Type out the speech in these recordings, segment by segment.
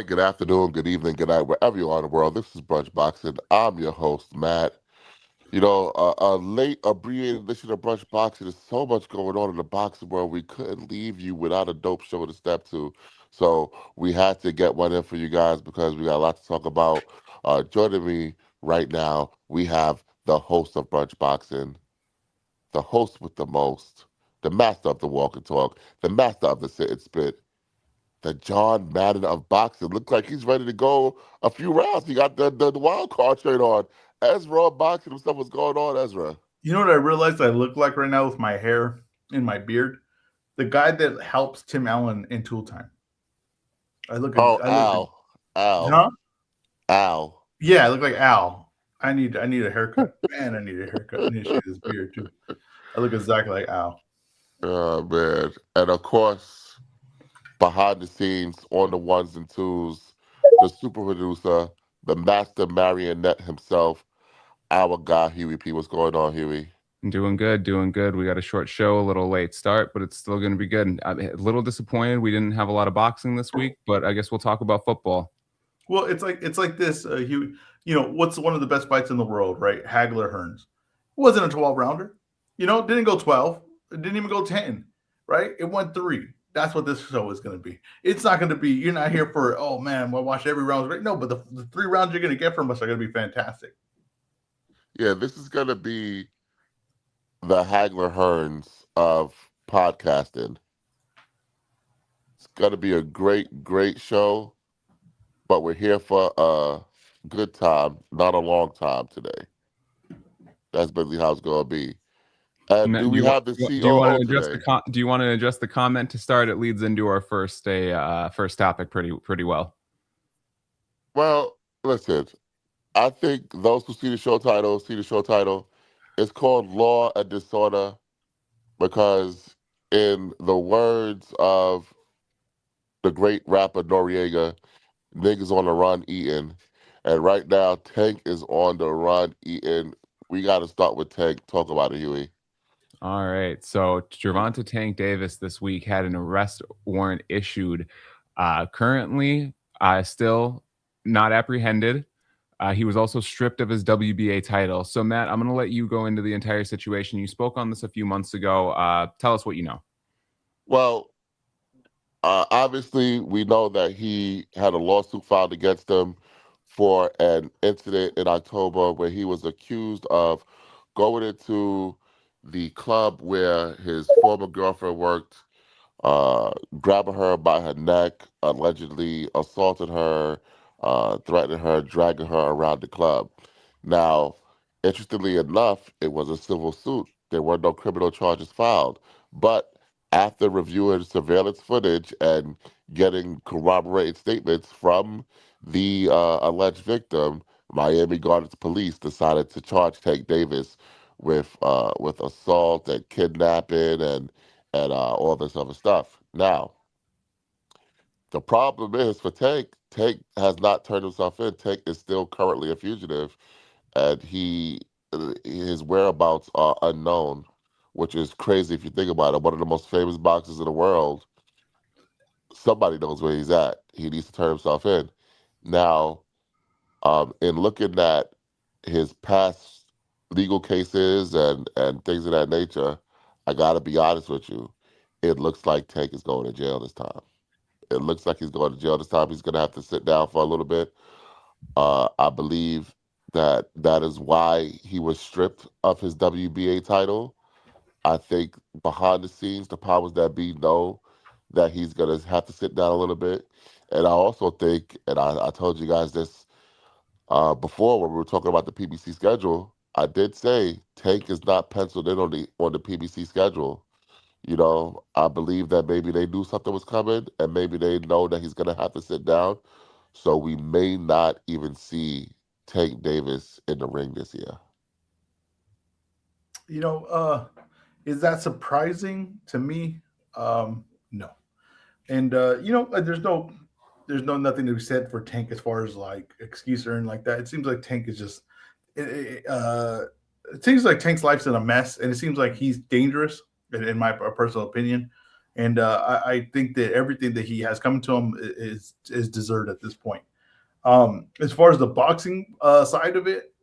morning, good afternoon, good evening, good night, wherever you are in the world. This is Brunch Boxing. I'm your host, Matt. A late abbreviated edition of Brunch Boxing. There's so much going on in the boxing world. We couldn't leave you without a dope show to step to. So we had to get one in for you guys because we got a lot to talk about. Joining me right now, we have the host of Brunch Boxing, the host with the most, the master of the walk and talk, the master of the sit and spit, the John Madden of boxing. Looks like he's ready to go a few rounds. He got the wild card shirt on. EzRaw boxing himself. What's going on, Ezra? You know what I realized I look like right now with my hair and my beard? The guy that helps Tim Allen in Tool Time. Oh, I look, Al, huh? Al. Yeah, I look like Al. I need a haircut. Man, I need a haircut. I need to shave this beard too. I look exactly like Al. Oh man. And of course, behind the scenes, on the ones and twos, the super producer, the master marionette himself, our guy Huey P. What's going on, Huey? Doing good, doing good. We got a short show, a little late start, but it's still going to be good. I'm a little disappointed we didn't have a lot of boxing this week, but I guess we'll talk about football. Well, it's like this. What's one of the best fights in the world, right? Hagler Hearns. It wasn't a 12 rounder. Didn't go 12. It didn't even go 10. Right? It went 3. That's what this show is going to be. It's not going to be. You're not here for. Oh man, we'll watch every round. Right? No, but the 3 rounds you're going to get from us are going to be fantastic. Yeah, this is gonna be the Hagler Hearns of podcasting. It's gonna be a great, great show. But we're here for a good time, not a long time today. That's basically how it's going to be. And Matt, do we have the do you want COO to address today? do you want to address the comment to start? It leads into our first topic pretty well. Well, listen, I think those who see the show title see the show title. It's called Law and Disorder because, in the words of the great rapper Noriega, niggas on the run eating. And right now, Tank is on the run eating. We got to start with Tank. Talk about it, Huey. All right. So Gervonta Tank Davis this week had an arrest warrant issued. Currently, still not apprehended. He was also stripped of his WBA title. So, Matt, I'm going to let you go into the entire situation. You spoke on this a few months ago. Tell us what you know. Well, obviously, we know that he had a lawsuit filed against him for an incident in October where he was accused of going into the club where his former girlfriend worked, grabbing her by her neck, allegedly assaulted her, threatening her, dragging her around the club. Now, interestingly enough, it was a civil suit. There were no criminal charges filed. But after reviewing surveillance footage and getting corroborated statements from the alleged victim, Miami Gardens police decided to charge Tank Davis with assault and kidnapping and all this other stuff. Now, the problem is for Tank. Tank has not turned himself in. Tank is still currently a fugitive, and his whereabouts are unknown, which is crazy if you think about it. One of the most famous boxers in the world, somebody knows where he's at. He needs to turn himself in. Now, in looking at his past legal cases and things of that nature, I got to be honest with you. It looks like Tank is going to jail this time. It looks like he's going to jail this time. He's going to have to sit down for a little bit. I believe that is why he was stripped of his WBA title. I think behind the scenes, the powers that be know that he's going to have to sit down a little bit. And I also think, and I told you guys this before when we were talking about the PBC schedule, I did say Tank is not penciled in on the PBC schedule. I believe that maybe they knew something was coming and maybe they know that he's going to have to sit down. So we may not even see Tank Davis in the ring this year. You know, uh, is that surprising to me? No. And there's no nothing to be said for Tank as far as like excuse or anything like that. It seems like Tank is just it, it, uh it seems like Tank's life's in a mess, and it seems like he's dangerous in my personal opinion. And I think that everything that he has coming to him is deserved at this point. As far as the boxing side of it,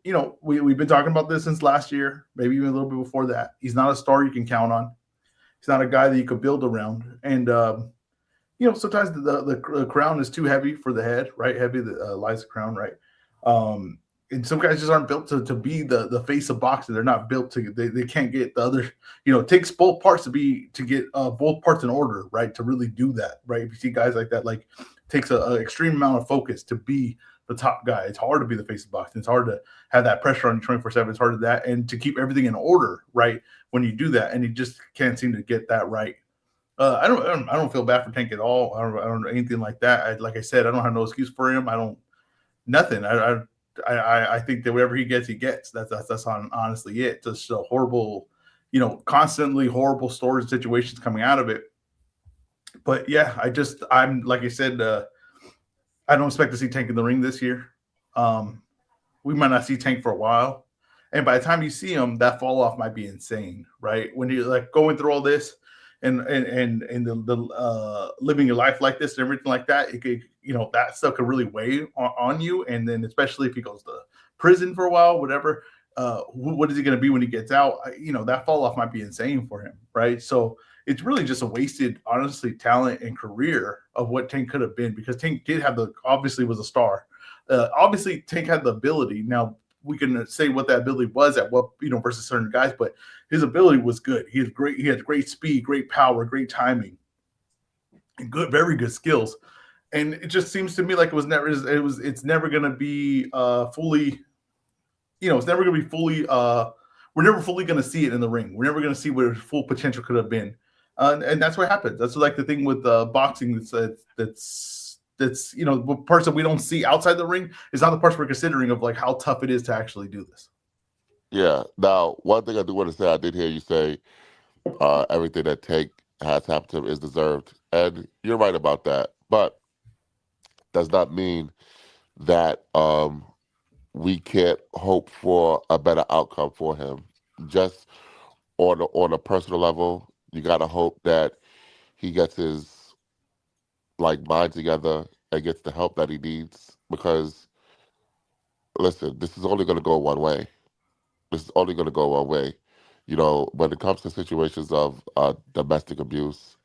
we've been talking about this since last year, maybe even a little bit before that. He's not a star you can count on. He's not a guy that you could build around. And sometimes the crown is too heavy for the head, right? Heavy lies the crown, right? Um, and some guys just aren't built to be the face of boxing. They're not built to. They can't get the other. It takes both parts to get both parts in order, right? To really do that, right? If you see guys like that, like takes a extreme amount of focus to be the top guy. It's hard to be the face of boxing. It's hard to have that pressure on you 24/7. It's hard to that and to keep everything in order, right? When you do that, and you just can't seem to get that right. I don't feel bad for Tank at all. I don't know anything like that. Like I said, I don't have no excuse for him. I don't nothing. I think that whatever he gets, he gets. That's honestly it. Just a horrible, constantly horrible stories and situations coming out of it. But yeah, I'm like I said, I don't expect to see Tank in the ring this year. Um, we might not see Tank for a while. And by the time you see him, that fall off might be insane, right? When you're like going through all this and the living your life like this and everything like that, it could, that stuff could really weigh on you. And then especially if he goes to prison for a while, whatever, what is he going to be when he gets out? That fall off might be insane for him, right? So it's really just a wasted, honestly, talent and career of what Tank could have been, because Tank did have obviously was a star. Obviously, Tank had the ability. Now we can say what that ability was at what versus certain guys, but his ability was good. He had great. He had great speed, great power, great timing, and very good skills. And it just seems to me like it's never going to be fully. It's never going to be fully. We're never fully going to see it in the ring. We're never going to see what his full potential could have been, and that's what happens. That's like the thing with boxing. That's the parts that we don't see outside the ring is not the parts we're considering of like how tough it is to actually do this. Yeah. Now, one thing I do want to say, I did hear you say everything that Tank has happened to him is deserved, and you're right about that. But does not mean that we can't hope for a better outcome for him. Just on a personal level, you got to hope that he gets his mind together and gets the help that he needs. Because listen, this is only going to go one way. This is only going to go one way. When it comes to situations of domestic abuse,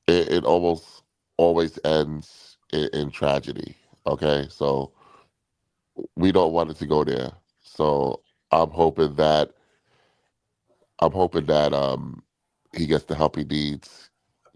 it almost always ends in tragedy. Okay, so we don't want it to go there. So I'm hoping that I'm hoping that he gets the help he needs,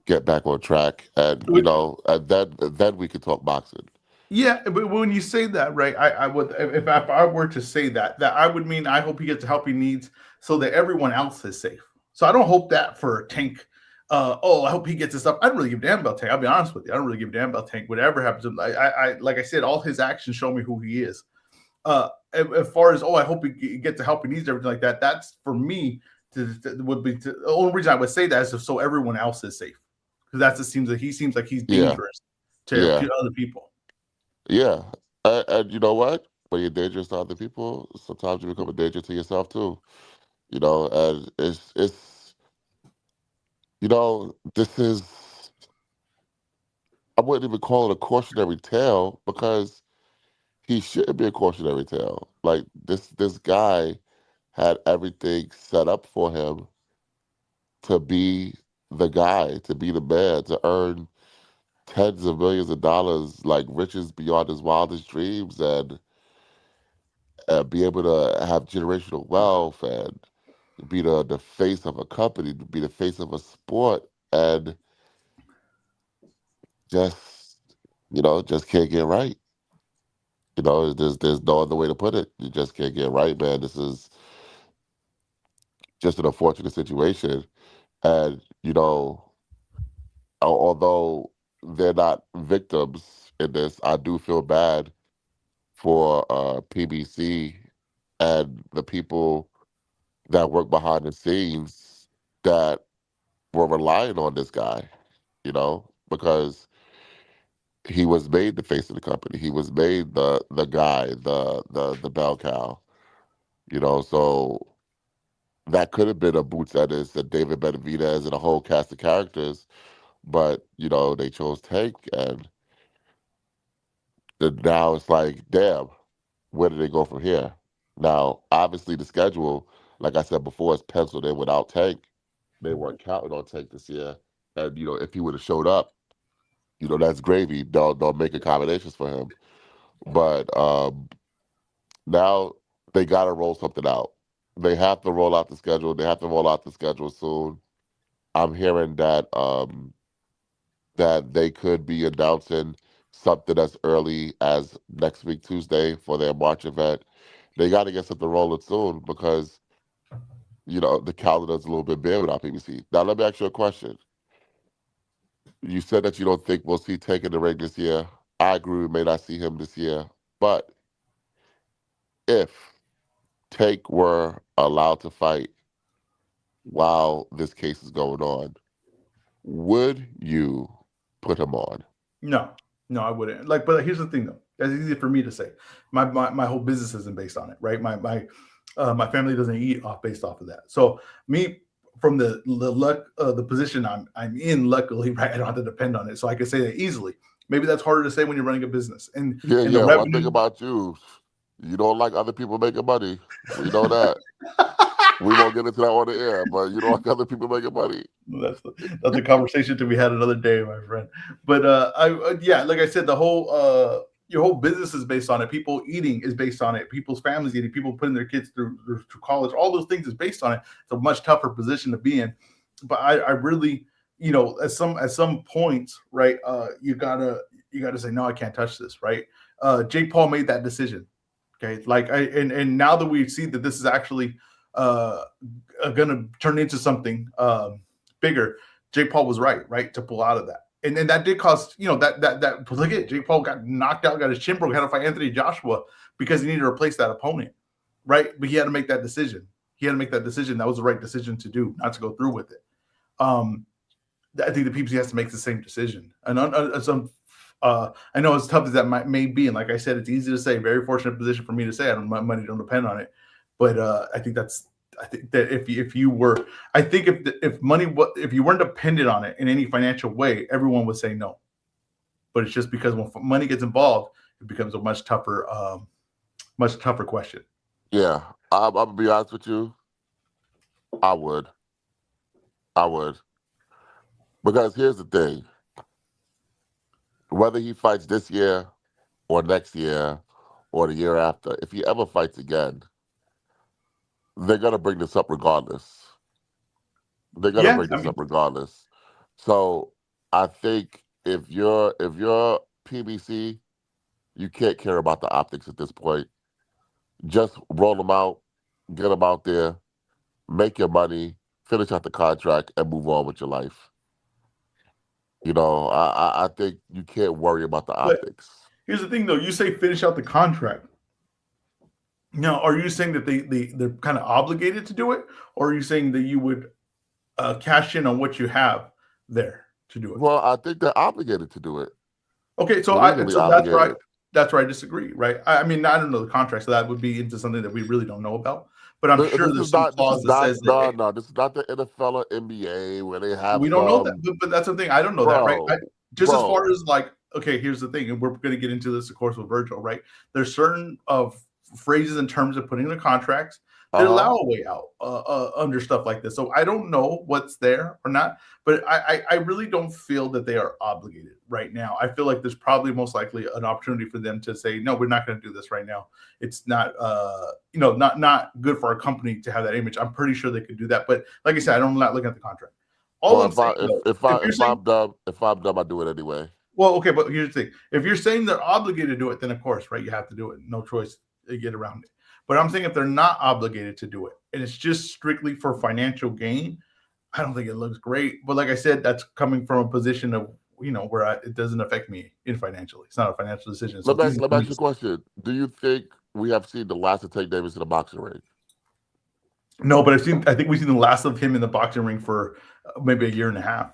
get back on track, and then we can talk boxing. Yeah, but when you say that, right, I would if I were to say that I would mean I hope he gets the help he needs so that everyone else is safe. So I don't hope that for Tank. I hope he gets this up. I don't really give a damn about Tank. I'll be honest with you. I don't really give a damn about Tank. Whatever happens to him, I like I said, all his actions show me who he is. As far as I hope he gets the help he needs, everything like that. That's for me. The only reason I would say that is so everyone else is safe, because that just seems like he's Yeah, dangerous yeah, to other people. yeah. And you know what? When you're dangerous to other people, sometimes you become a danger to yourself too. And this is, I wouldn't even call it a cautionary tale because he shouldn't be a cautionary tale. Like this guy had everything set up for him to be the guy, to be the man, to earn tens of millions of dollars, like riches beyond his wildest dreams, and be able to have generational wealth and be the face of a company, to be the face of a sport, and just just can't get right. There's no other way to put it. You just can't get right, man. This is just an unfortunate situation, and although they're not victims in this, I do feel bad for PBC and the people that work behind the scenes that were relying on this guy, because he was made the face of the company. He was made the guy, the bell cow, So that could have been a Boots Ennis and David Benavidez and a whole cast of characters, but they chose Tank, and now it's like, damn, where do they go from here? Now, obviously, the schedule, like I said before, is penciled in without Tank. They weren't counting on Tank this year, and if he would have showed up, that's gravy. They'll make accommodations for him, but now they got to roll something out. They have to roll out the schedule. They have to roll out the schedule soon. I'm hearing that they could be announcing something as early as next week, Tuesday, for their March event. They got to get something rolling soon because, the calendar's a little bit bare without PBC. Now, let me ask you a question. You said that you don't think we'll see Tank in the ring this year. I agree, we may not see him this year. But if Tank were allowed to fight while this case is going on, would you put him on? No, no, I wouldn't. Like, but here's the thing, though. That's easy for me to say. My whole business isn't based on it, right? My family doesn't eat based off of that. So me, from the position I'm in, luckily, right, I don't have to depend on it, so I can say that easily. Maybe that's harder to say when you're running a business, and Yeah, the yeah. One thing revenue. about you don't like other people making money. We know that. We won't get into that on the air, but you don't like other people making money. That's a conversation to be had another day, my friend. But yeah, like I said, the whole your whole business is based on it. People eating is based on it. People's families eating. People putting their kids through college. All those things is based on it. It's a much tougher position to be in. But I really, at some points, right? You gotta say no. I can't touch this, right? Jake Paul made that decision. Okay, like and now that we see that this is actually uh, going to turn into something bigger. Jake Paul was right to pull out of that, and that did cost that look at Jake Paul got knocked out, got his chin broke, had to fight Anthony Joshua because he needed to replace that opponent, right? But he had to make that decision. He had to make that decision. That was the right decision to do, not to go through with it. Um, I think the PPC has to make the same decision, and I know as tough as that may be, and like I said, it's easy to say. Very fortunate position for me to say. My money don't depend on it, but I think that if you were, I think if you weren't dependent on it in any financial way, everyone would say no. But it's just because when money gets involved, it becomes a much tougher question. Yeah, I'm gonna be honest with you. I would, I would, because here's the thing: whether he fights this year or next year or the year after, if he ever fights again, they're gonna bring this up regardless. They're gonna Yeah, bring I this mean, up regardless. So I think if you're PBC, you can't care about the optics at this point. Just roll them out, get them out there, make your money, finish out the contract, and move on with your life. I think you can't worry about the but optics. here's the thing, though. You say finish out the contract. Now, are you saying that they're kind of obligated to do it, or are you saying that you would cash in on what you have there to do it? Well, I think they're obligated to do it. Okay, so Legally that's right. obligated. That's where I disagree, right? I mean, I don't know the contract, so that would be into something that we really don't know about. But I'm sure This is there's some not. This clause is that not. says that, No, hey, no. This is not the NFL or NBA where they have we don't know that. some. But that's the thing. I don't know that, right? Bro, Just as far bro. as like, okay, here's the thing, and we're going to get into this, of course, with Virgil, right? There's certain of phrases in terms of putting in the contracts that Uh huh. allow a way out under stuff like this. So I don't know what's there or not, but I really don't feel that they are obligated right now. I feel like there's probably most likely an opportunity for them to say, no, we're not going to do this right now. It's not, not good for our company to have that image. I'm pretty sure they could do that, but like I said, I'm not looking at the contract. All Well, I'm saying, though, if you're saying, if I'm dumb, I do it anyway. well, okay, but here's the thing: if you're saying they're obligated to do it, then of course, right, you have to do it. No choice to get around it. But I'm saying if they're not obligated to do it, and it's just strictly for financial gain, I don't think it looks great. But like I said, that's coming from a position of where it doesn't affect me in financially. It's not a financial decision, so Let it's me easy let for me me ask to you a say. question. Do you think we have seen the last of Tank Davis in the boxing ring? No, but I think we've seen the last of him in the boxing ring for maybe a year and a half.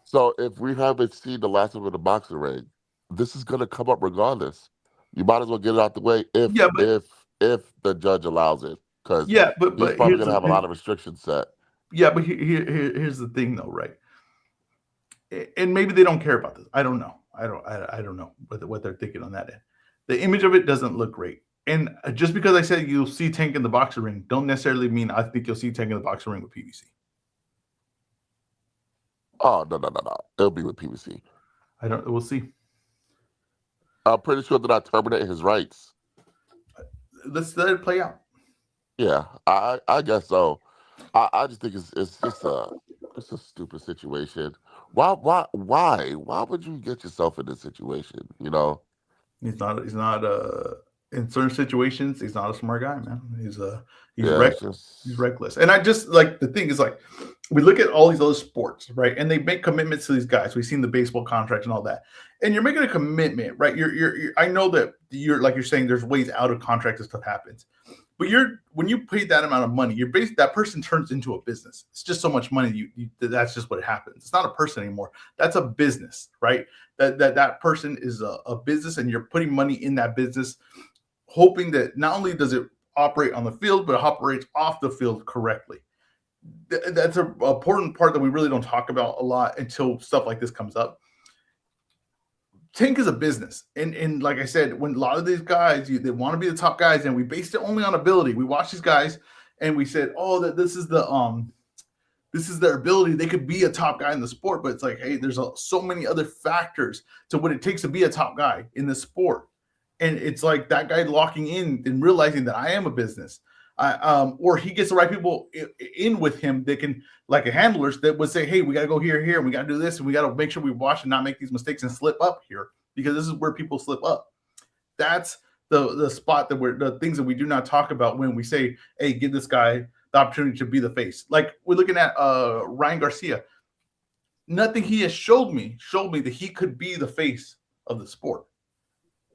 So if we haven't seen the last of him in the boxing ring, this is gonna come up regardless. You might as well get it out the way Yeah, but if the judge allows it, because Yeah, he's but probably going to have a lot of restrictions set. here's the thing though, right? And maybe they don't care about this. I don't know. I don't know what they're thinking on that end. The image of it doesn't look great. And just because I said you'll see Tank in the boxing ring, don't necessarily mean I think you'll see Tank in the boxing ring with PBC. Oh, no. It'll be with PBC. I don't. We'll see. I'm pretty sure they're not terminating his rights. Let's let it play out. Yeah, I guess so. I just think it's a stupid situation. Why would you get yourself in this situation? You know? He's not. He's not. In certain situations, he's not a smart guy, man. He's Yeah, it's reckless. He's just reckless. And I just like the thing is like we look at all these other sports, right? And they make commitments to these guys. We've seen the baseball contract and all that. And you're making a commitment, right? You're I know that you're like you're saying there's ways out of contract and stuff happens. But when you pay that amount of money, that person turns into a business. It's just so much money. That's just what happens. It's not a person anymore. That's a business, right? That person is a business, and you're putting money in that business, hoping that not only does it operate on the field, but it operates off the field correctly. That's an important part that we really don't talk about a lot until stuff like this comes up. Tank is a business, and like I said, when a lot of these guys they want to be the top guys, and we based it only on ability. We watched these guys, and we said, "Oh, that this is their ability. They could be a top guy in the sport." But it's like, hey, there's so many other factors to what it takes to be a top guy in the sport, and it's like that guy locking in and realizing that I am a business. Or he gets the right people in with him that can, like a handlers that would say, hey, we got to go here, and we got to do this, and we got to make sure we watch and not make these mistakes and slip up here, because this is where people slip up. That's the spot the things that we do not talk about when we say, hey, give this guy the opportunity to be the face. Like we're looking at Ryan Garcia. Nothing he has showed me that he could be the face of the sport.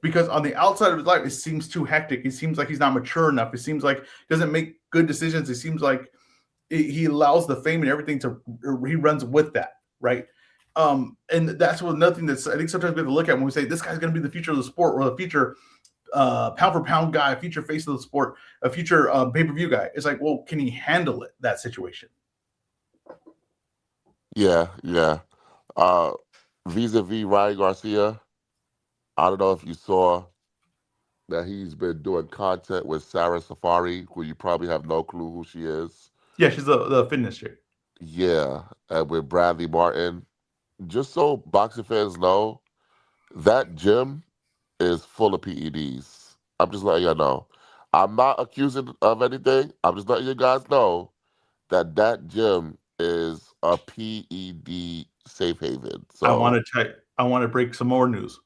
Because on the outside of his life, it seems too hectic. It seems like he's not mature enough. It seems like he doesn't make good decisions. It seems like he allows the fame and everything he runs with that, right? And that's nothing that's I think sometimes we have to look at when we say this guy's going to be the future of the sport, or the future pound for pound guy, a future face of the sport, a future pay-per-view guy. It's like, well, can he handle that situation? yeah. Vis-a-vis Ryan Garcia. I don't know if you saw that he's been doing content with Sarah Safari, who you probably have no clue who she is. Yeah, she's the fitness chick. Yeah, and with Bradley Martin. Just so boxing fans know, that gym is full of PEDs. I'm just letting y'all know. I'm not accusing of anything. I'm just letting you guys know that gym is a PED safe haven. I want So to break some more news.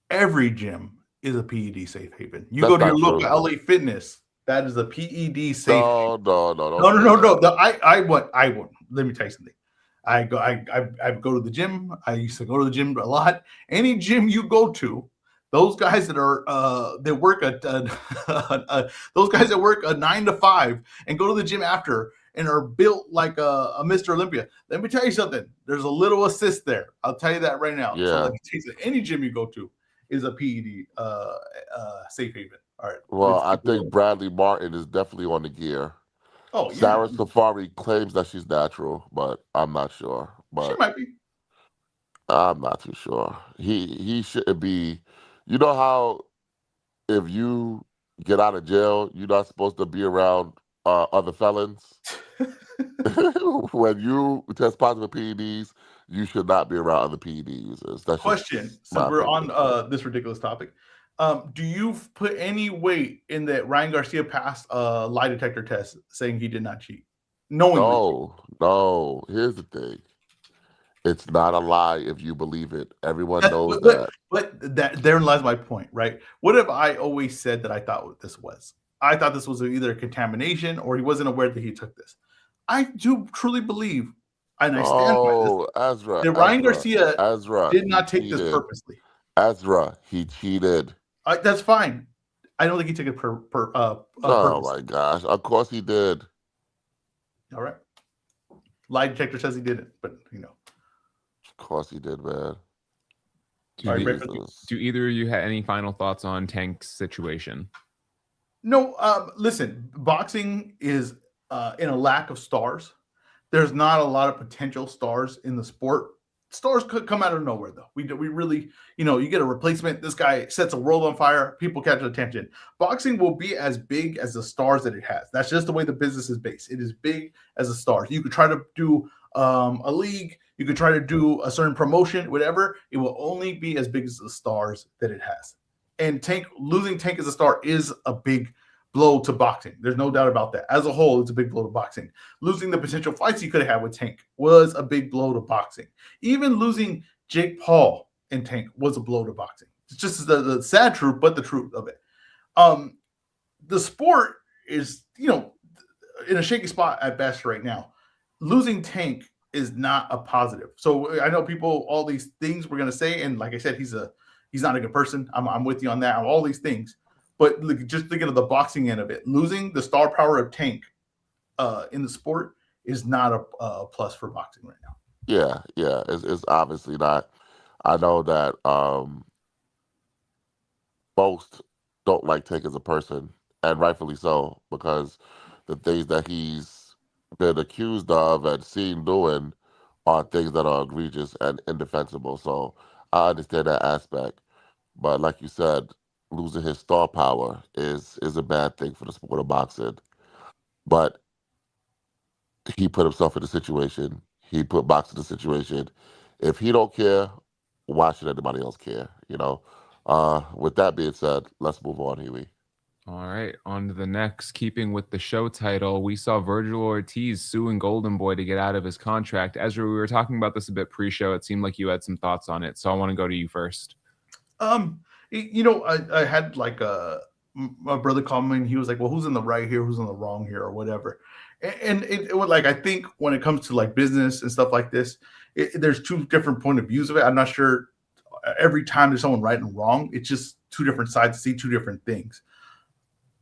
Every gym is a PED safe haven. You that's go to your not local true. LA Fitness, that is a PED safe. No, don't No. say that. I want. Let me tell you something. I go to the gym. I used to go to the gym a lot. Any gym you go to, those guys that are that work those guys that work a 9 to 5 and go to the gym after and are built like a Mr. Olympia. Let me tell you something. There's a little assist there. I'll tell you that right now. So Yeah. let me tell you, any gym you go to is a PED safe haven. All right. Well, I think Bradley Martin is definitely on the gear. Oh yeah, Sarah Safari claims that she's natural, but I'm not sure. she But might be. I'm not too sure. He shouldn't be. You know how if you get out of jail, you're not supposed to be around other felons. When you test positive PEDs, you should not be around other PED users. That's Question: just since my we're opinion. on this ridiculous topic, do you put any weight in that Ryan Garcia passed a lie detector test saying he did not cheat, knowingly? No. Here's the thing. It's not a lie if you believe it. Everyone That's, knows that. but that therein lies my point, right? What have I always said that I thought this was? I thought this was either a contamination or he wasn't aware that he took this. I do truly believe, and I stand by this, Oh, Ezra, that Ryan Garcia did he not take this cheated. purposely. Ezra, he cheated. That's fine. I don't think he took it Oh purpose. my gosh. Of course he did. All right. Lie detector says he didn't, but Of course he did, man. All right, Jesus. Do either of you have any final thoughts on Tank's situation? No, listen, boxing is in a lack of stars. There's not a lot of potential stars in the sport. Stars could come out of nowhere, though. We really, you get a replacement. This guy sets a world on fire. People catch attention. Boxing will be as big as the stars that it has. That's just the way the business is based. It is big as the stars. You could try to do a league. You could try to do a certain promotion, whatever. It will only be as big as the stars that it has. And Tank losing Tank as a star is a big blow to boxing. There's no doubt about that. As a whole, it's a big blow to boxing. Losing the potential fights you could have had with Tank was a big blow to boxing. Even losing Jake Paul in Tank was a blow to boxing. It's just the sad truth, but the truth of it. Um, the sport is, in a shaky spot at best right now. Losing Tank is not a positive. So I know people, all these things we're gonna say, and like I said, he's not a good person. I'm with you on that. On all these things, but look, just thinking of the boxing end of it, losing the star power of Tank in the sport is not a plus for boxing right now. Yeah, yeah, it's obviously not. I know that most don't like Tank as a person, and rightfully so, because the things that he's been accused of and seen doing are things that are egregious and indefensible. So I understand that aspect. But like you said, losing his star power is a bad thing for the sport of boxing. But he put himself in a situation. He put boxing in a situation. If he don't care, why should anybody else care? With that being said, let's move on, Huey. All right, on to the next. Keeping with the show title, we saw Vergil Ortiz suing Golden Boy to get out of his contract. Ezra, we were talking about this a bit pre-show. It seemed like you had some thoughts on it, so I want to go to you first. I had like my brother called me and he was like, "Well, who's in the right here? Who's in the wrong here, or whatever?" And it would, like, I think when it comes to like business and stuff like this, there's two different point of views of it. I'm not sure every time there's someone right and wrong. It's just two different sides to see two different things.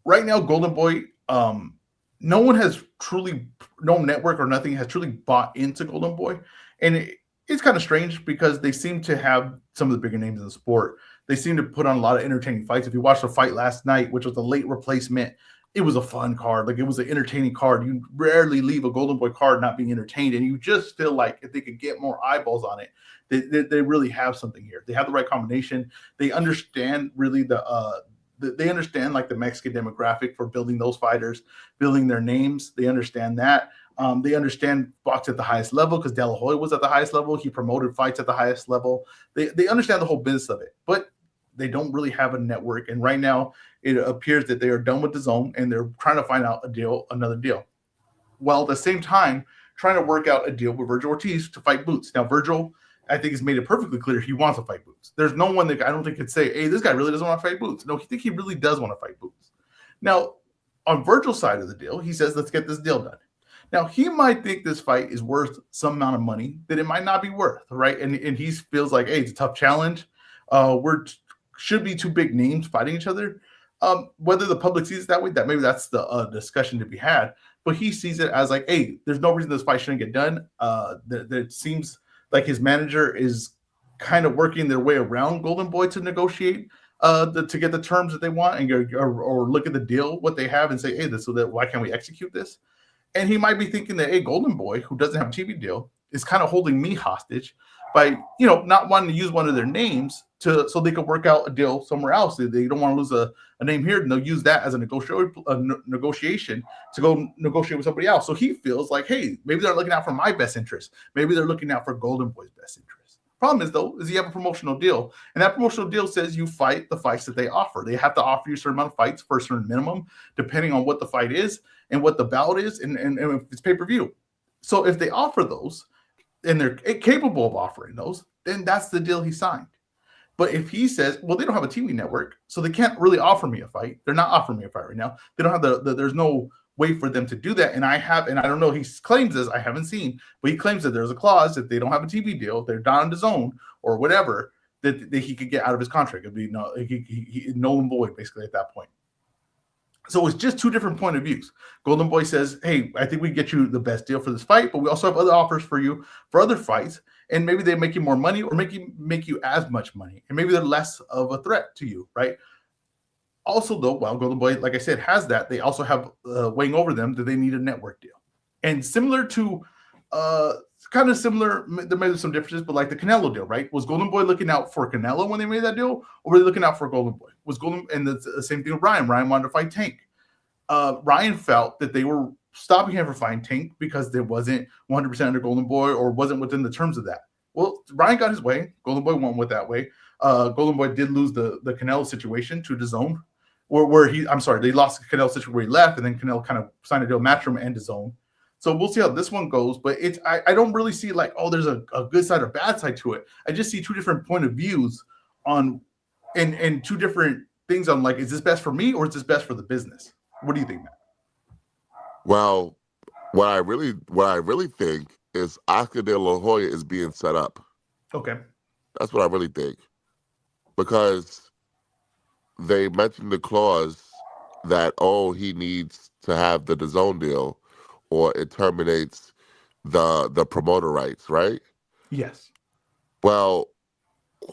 Right now, Golden Boy, no one has truly, no network or nothing has truly bought into Golden Boy, and it's kind of strange because they seem to have some of the bigger names in the sport. They seem to put on a lot of entertaining fights. If you watched the fight last night, which was a late replacement, it was a fun card. Like, it was an entertaining card. You rarely leave a Golden Boy card not being entertained, and you just feel like if they could get more eyeballs on it, they really have something here. They have the right combination. They understand really they understand like the Mexican demographic for building those fighters, building their names. They understand that. They understand box at the highest level because De La Hoya was at the highest level. He promoted fights at the highest level. They understand the whole business of it, but they don't really have a network. And right now, it appears that they are done with the zone and they're trying to find out another deal. While at the same time, trying to work out a deal with Vergil Ortiz to fight Boots. Now, Vergil, I think, has made it perfectly clear he wants to fight Boots. There's no one that I don't think could say, "Hey, this guy really doesn't want to fight Boots." No, I think he really does want to fight Boots. Now, on Vergil's side of the deal, he says, "Let's get this deal done." Now, he might think this fight is worth some amount of money that it might not be worth, right? And he feels like, "Hey, it's a tough challenge. Should be two big names fighting each other." Whether the public sees it that way, that maybe that's the discussion to be had. But he sees it as like, "Hey, there's no reason this fight shouldn't get done." That seems like his manager is kind of working their way around Golden Boy to negotiate to get the terms that they want and or look at the deal what they have and say, "Hey, this so that why can't we execute this?" And he might be thinking that, "Hey, Golden Boy, who doesn't have a TV deal, is kind of holding me hostage by not wanting to use one of their names so they could work out a deal somewhere else. They don't want to lose a name here, and they'll use that as a negotiation to go negotiate with somebody else." So he feels like, "Hey, maybe they're looking out for my best interest. Maybe they're looking out for Golden Boy's best interest." Problem is, though, is you have a promotional deal, and that promotional deal says you fight the fights that they offer. They have to offer you a certain amount of fights for a certain minimum, depending on what the fight is and what the bout is, and if it's pay-per-view. So if they offer those, and they're capable of offering those, then that's the deal he signed. But if he says, "Well, they don't have a TV network, so they can't really offer me a fight. They're not offering me a fight right now. They don't have there's no way for them to do that." And I don't know, he claims this, I haven't seen, but he claims that there's a clause if they don't have a TV deal, they're down in the zone or whatever, that he could get out of his contract. It'd be null and void basically at that point. So it's just two different point of views. Golden Boy says, "Hey, I think we get you the best deal for this fight, but we also have other offers for you for other fights, and maybe they make you more money or make you as much money, and maybe they're less of a threat to you, right?" Also, though, while Golden Boy, like I said, has that, they also have weighing over them that they need a network deal. And similar to, kind of similar, there may be some differences, but like the Canelo deal, right? Was Golden Boy looking out for Canelo when they made that deal, or were they looking out for Golden Boy? Was Golden, and the same thing with Ryan. Ryan wanted to fight Tank. Ryan felt that they were stopping him from fighting Tank because there wasn't 100% under Golden Boy or wasn't within the terms of that. Well, Ryan got his way. Golden Boy went with that way. Golden Boy did lose the Canelo situation to DAZN, where they lost the Canelo situation where he left, and then Canelo kind of signed a deal, Matchroom and DAZN. So we'll see how this one goes, but I don't really see like, oh, there's a good side or bad side to it. I just see two different point of views on, and two different things on like, is this best for me or is this best for the business? What do you think, Matt? Well, what I really think is Oscar De La Hoya is being set up. Okay. That's what I really think, because they mentioned the clause that, oh, he needs to have the DAZN deal, or it terminates the promoter rights, right? Yes. Well,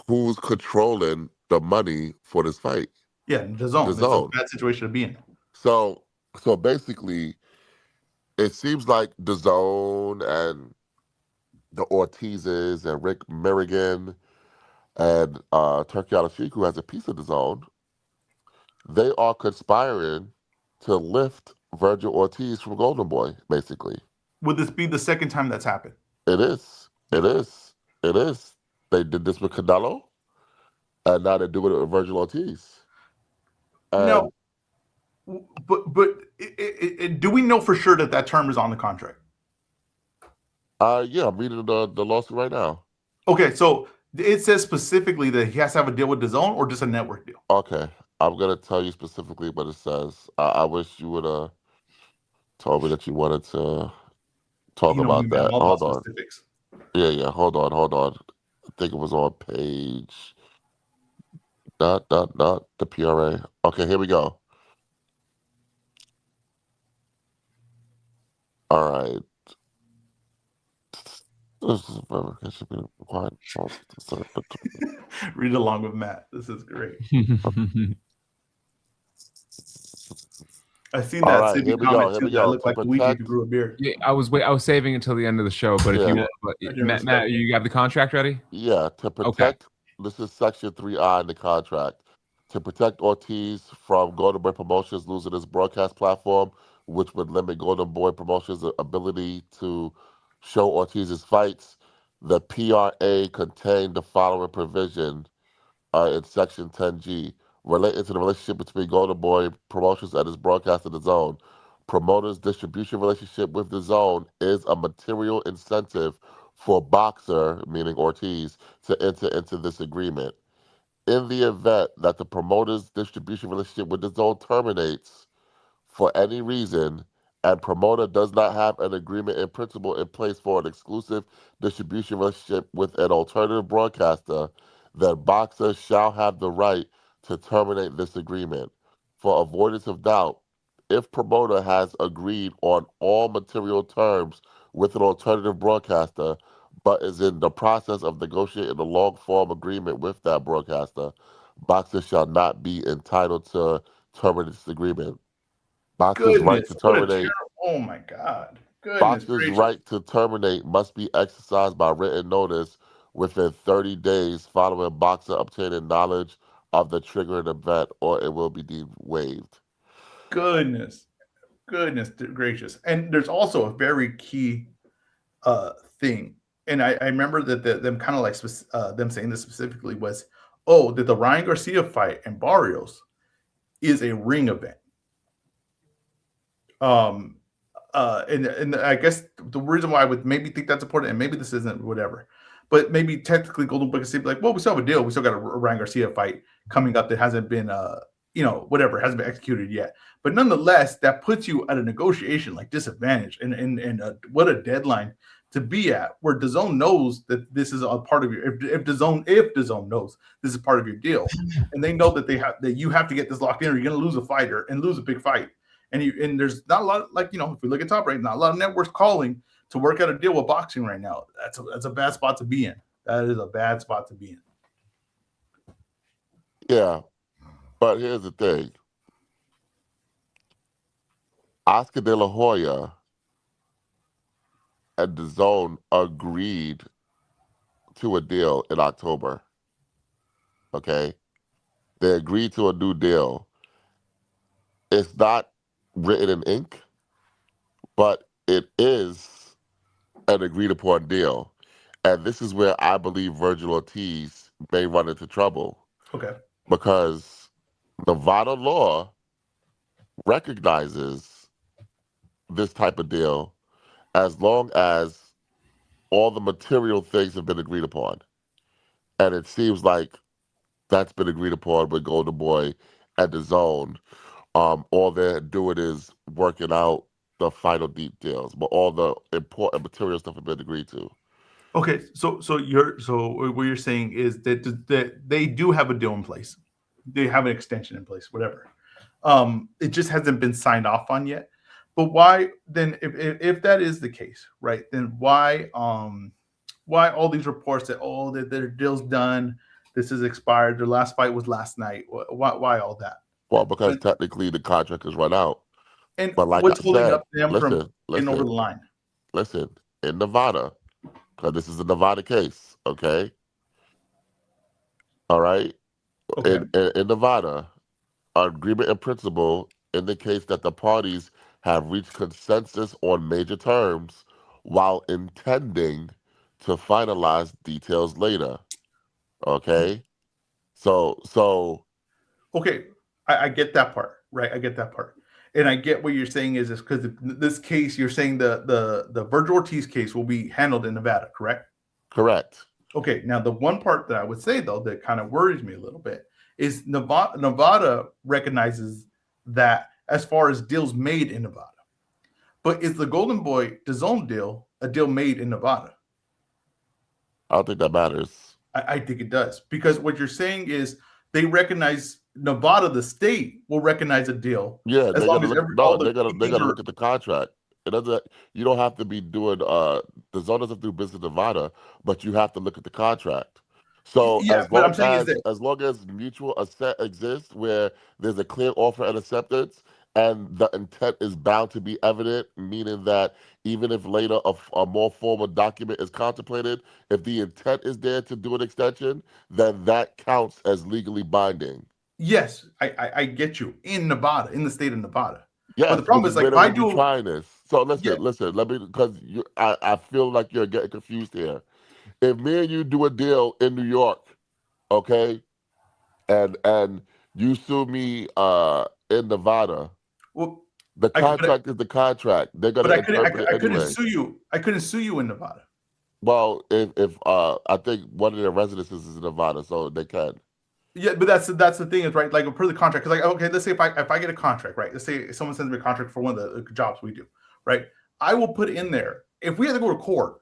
who's controlling the money for this fight? Yeah, DAZN. It's a bad situation to be in. So basically, it seems like DAZN and the Ortizes and Rick Merrigan and Turkey Al-Sheikh, who has a piece of DAZN, they are conspiring to lift Vergil Ortiz from Golden Boy, basically. Would this be the second time that's happened? It is. It is. It is. They did this with Canelo, and now they're doing it with Vergil Ortiz. And no, but do we know for sure that term is on the contract? Yeah, I'm reading the lawsuit right now. Okay, so it says specifically that he has to have a deal with DAZN or just a network deal. Okay, I'm gonna tell you specifically what it says. I wish you would have told me that you wanted to talk about that. Hold on. Specifics. Yeah. Hold on. I think it was on page. Not the PRA. Okay, here we go. All right. Read along with Matt. This is great. I've seen that. Right, here we go. That looked like Luigi who grew a beard. Yeah, I was saving until the end of the show, but if you, Matt, you have the contract ready? Yeah, to protect. This is Section 3I in the contract. To protect Ortiz from Golden Boy Promotions losing its broadcast platform, which would limit Golden Boy Promotions' ability to show Ortiz's fights, the PRA contained the following provision in Section 10G related to the relationship between Golden Boy Promotions and its broadcaster DAZN. Promoters' distribution relationship with DAZN is a material incentive for Boxer, meaning Ortiz, to enter into this agreement. In the event that the promoter's distribution relationship with DAZN terminates for any reason, and promoter does not have an agreement in principle in place for an exclusive distribution relationship with an alternative broadcaster, then Boxer shall have the right to terminate this agreement. For avoidance of doubt, if promoter has agreed on all material terms with an alternative broadcaster, but is in the process of negotiating a long-form agreement with that broadcaster, Boxer shall not be entitled to terminate this agreement. Boxer's right to terminate. Oh my God. Boxer's right to terminate must be exercised by written notice within 30 days following Boxer obtaining knowledge of the triggering event, or it will be deemed waived. Goodness gracious. And there's also a very key thing. And I remember that them kind of like them saying this specifically was, that the Ryan Garcia fight and Barrios is a ring event. And I guess the reason why I would maybe think that's important, and maybe this isn't, whatever, but maybe technically Golden Boy could say like, well, we still have a deal. We still got a Ryan Garcia fight coming up that hasn't been, hasn't been executed yet. But nonetheless, that puts you at a negotiation like disadvantage, and what a deadline to be at, where DAZN knows that this is a part of your. If DAZN knows this is part of your deal, and they know that you have to get this locked in, or you're going to lose a fighter and lose a big fight. And there's not a lot, if we look at Top Rank, not a lot of networks calling to work out a deal with boxing right now. That's a bad spot to be in. That is a bad spot to be in. Yeah, but here's the thing. Oscar De La Hoya and the Zone agreed to a deal in October. Okay, they agreed to a new deal. It's not written in ink, but it is an agreed upon deal. And this is where I believe Vergil Ortiz may run into trouble Okay. because Nevada law recognizes this type of deal as long as all the material things have been agreed upon. And it seems like that's been agreed upon with Golden Boy and the Zone. All they're doing is working out the final details, but all the important material stuff has been agreed to. Okay. So what you're saying is that they do have a deal in place. They have an extension in place, whatever. It just hasn't been signed off on yet. But why then, if that is the case, right? Then why all these reports that that their deal's done, this is expired, their last fight was last night. Why all that? Well, because technically the contract is run out. And But like I what's holding said, up them from getting over the line? listen, in Nevada, because this is a Nevada case, okay? All right? Okay. In Nevada, an agreement in principle indicates that the parties have reached consensus on major terms while intending to finalize details later. Okay? So Okay, I get that part, right? I get that part, and I get what you're saying is because this case, you're saying the Vergil Ortiz case will be handled in Nevada, correct? correct. Okay, now the one part that I would say though that kind of worries me a little bit is Nevada recognizes that as far as deals made in Nevada, but is the Golden Boy DAZN deal a deal made in Nevada? I don't think that matters. I think it does because what you're saying is they recognize Nevada, the state, will recognize a deal Yeah, as they long gotta as look. all No, the they things gotta are. look at the contract. It doesn't. You don't have to be doing. The zone doesn't do business in Nevada, but you have to look at the contract. So Yeah, but I'm saying is that as long as mutual assent exists, where there's a clear offer and acceptance, and the intent is bound to be evident, meaning that even if later a more formal document is contemplated, if the intent is there to do an extension, then that counts as legally binding. yes, I get you in Nevada, in the state of Nevada. But the Yes, which problem is is like where if they're I going to be do, trying this. So yeah, listen. Let me because I feel like you're getting confused here. If me and you do a deal in New York, okay, and you sue me in Nevada, well, the I could, contract is the contract. They're going but to interpret it I couldn't anyway. sue you. I couldn't sue you in Nevada. Well, if I think one of their residences is in Nevada, so they can. Yeah, but that's the thing is right. Like per the contract, because like okay, let's say if I get a contract, right? Let's say someone sends me a contract for one of the jobs we do, right? I will put in there if we have to go to court,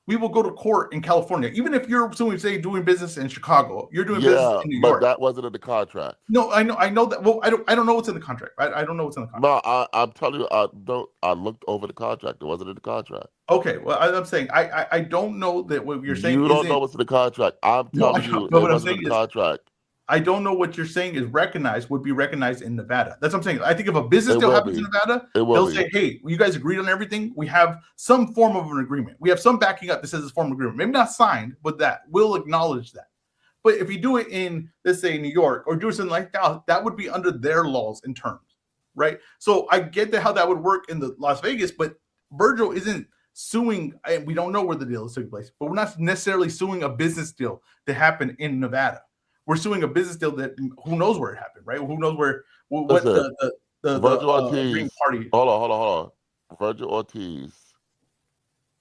we will go to court in California. Even if you're assuming, say, doing business in Chicago, you're doing business Yeah, in New but York. that wasn't in the contract. No, I know that. Well, I don't know what's in the contract. I don't know what's in the contract. No, I'm telling you, I don't. I looked over the contract. It wasn't in the contract. Okay, well, I'm saying I don't know that what you're saying You don't know isn't. what's in the contract. I'm No, I telling don't you, know. it What I'm wasn't in saying the is contract. I don't know what you're saying is recognized would be recognized in Nevada. That's what I'm saying. I think if a business It deal will happens in be. Nevada, It will they'll be. say, "Hey, you guys agreed on everything. We have some form of an agreement. We have some backing up that says it's a form of agreement. Maybe not signed, but that we'll acknowledge that." But if you do it in, let's say, New York or do something like that, that would be under their laws and terms, right? So I get how that would work in the Las Vegas, but Virgil isn't suing, and we don't know where the deal is taking place, but we're not necessarily suing a business deal to happen in Nevada. We're suing a business deal that who knows where it happened, right? Who knows what Listen, the Virgil agreeing Ortiz, party. hold on. Virgil Ortiz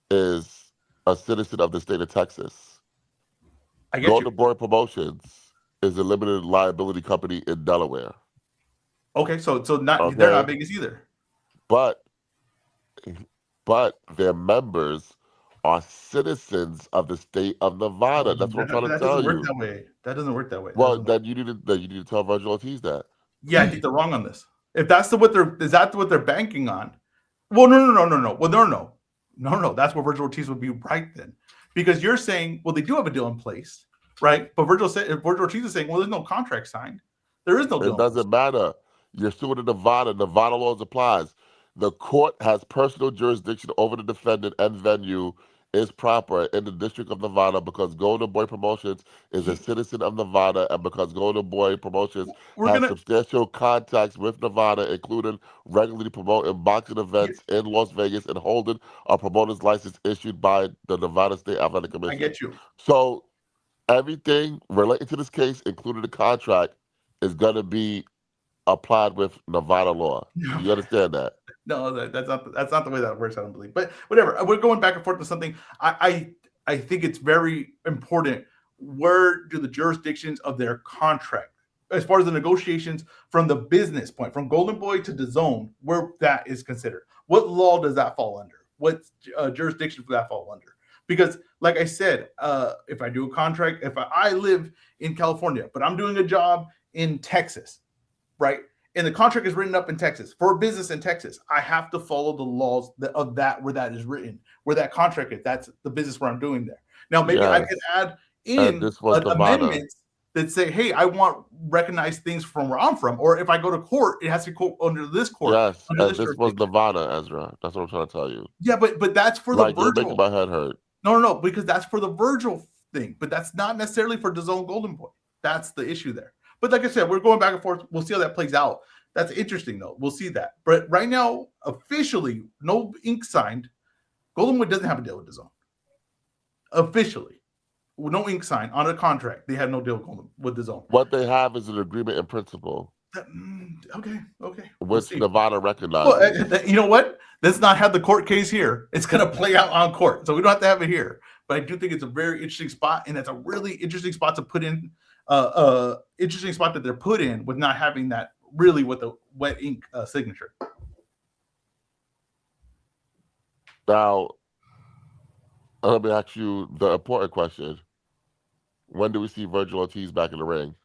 is a citizen of the state of Texas. I get you. Golden Boy Promotions is a limited liability company in Delaware. Okay, so not they're not Okay, Vegas either. but their members are citizens of the state of Nevada. That's what I'm trying to That tell doesn't work you. that way. That doesn't work that way. That Well, doesn't work. then you need to tell Virgil Ortiz that. Yeah, I think they're wrong on this. If that's what they're is that what they're banking on? Well, no. Well, no. That's where Virgil Ortiz would be right then, because you're saying, well, they do have a deal in place, right? But Virgil Ortiz is saying, well, there's no contract signed. There is no It deal in place. doesn't matter. You're suing in Nevada. Nevada laws applies. The court has personal jurisdiction over the defendant and venue is proper in the District of Nevada because Golden Boy Promotions is a citizen of Nevada and because Golden Boy Promotions We're has gonna. substantial contacts with Nevada, including regularly promoting boxing Yeah, events in Las Vegas and holding a promoter's license issued by the Nevada State Athletic I Commission. get you. So everything related to this case, including the contract, is going to be applied with Nevada law. You understand that? No, that's not the way that works. I don't believe. But whatever. We're going back and forth to something. I think it's very important. Where do the jurisdictions of their contract, as far as the negotiations from the business point, from Golden Boy to the zone, where that is considered? What law does that fall under? What jurisdiction does that fall under? Because, like I said, if I do a contract, if I live in California, but I'm doing a job in Texas, right? And the contract is written up in Texas for a business in Texas, I have to follow the laws of that where that is written, where that contract is. That's the business where I'm doing there. Now, maybe I could Yes. add And in this was Nevada. amendments that say, hey, I want recognized things from where I'm from, or if I go to court, it has to go under this court, Yes. under And this this was jurisdiction. Nevada, Ezra. That's what I'm trying to tell you. Yeah, but that's for the Like, you're making Virgil. my head hurt. No, because that's for the Virgil thing, but that's not necessarily for DAZN Golden Boy. That's the issue there. But like I said, we're going back and forth. We'll see how that plays out. That's interesting, though. We'll see that. But right now, officially, no ink signed. Golden Boy doesn't have a deal with DAZN. Officially, no ink signed on a contract. They had no deal with DAZN. What they have is an agreement in principle, Okay. We'll which see. Nevada Well, recognizes. you know what? Let's not have the court case here. It's going to play out on court, so we don't have to have it here. But I do think it's a very interesting spot, and it's a really interesting spot to put in. Interesting spot that they're put in with not having that really with the wet ink signature. Now, let me ask you the important question. When do we see Virgil Ortiz back in the ring?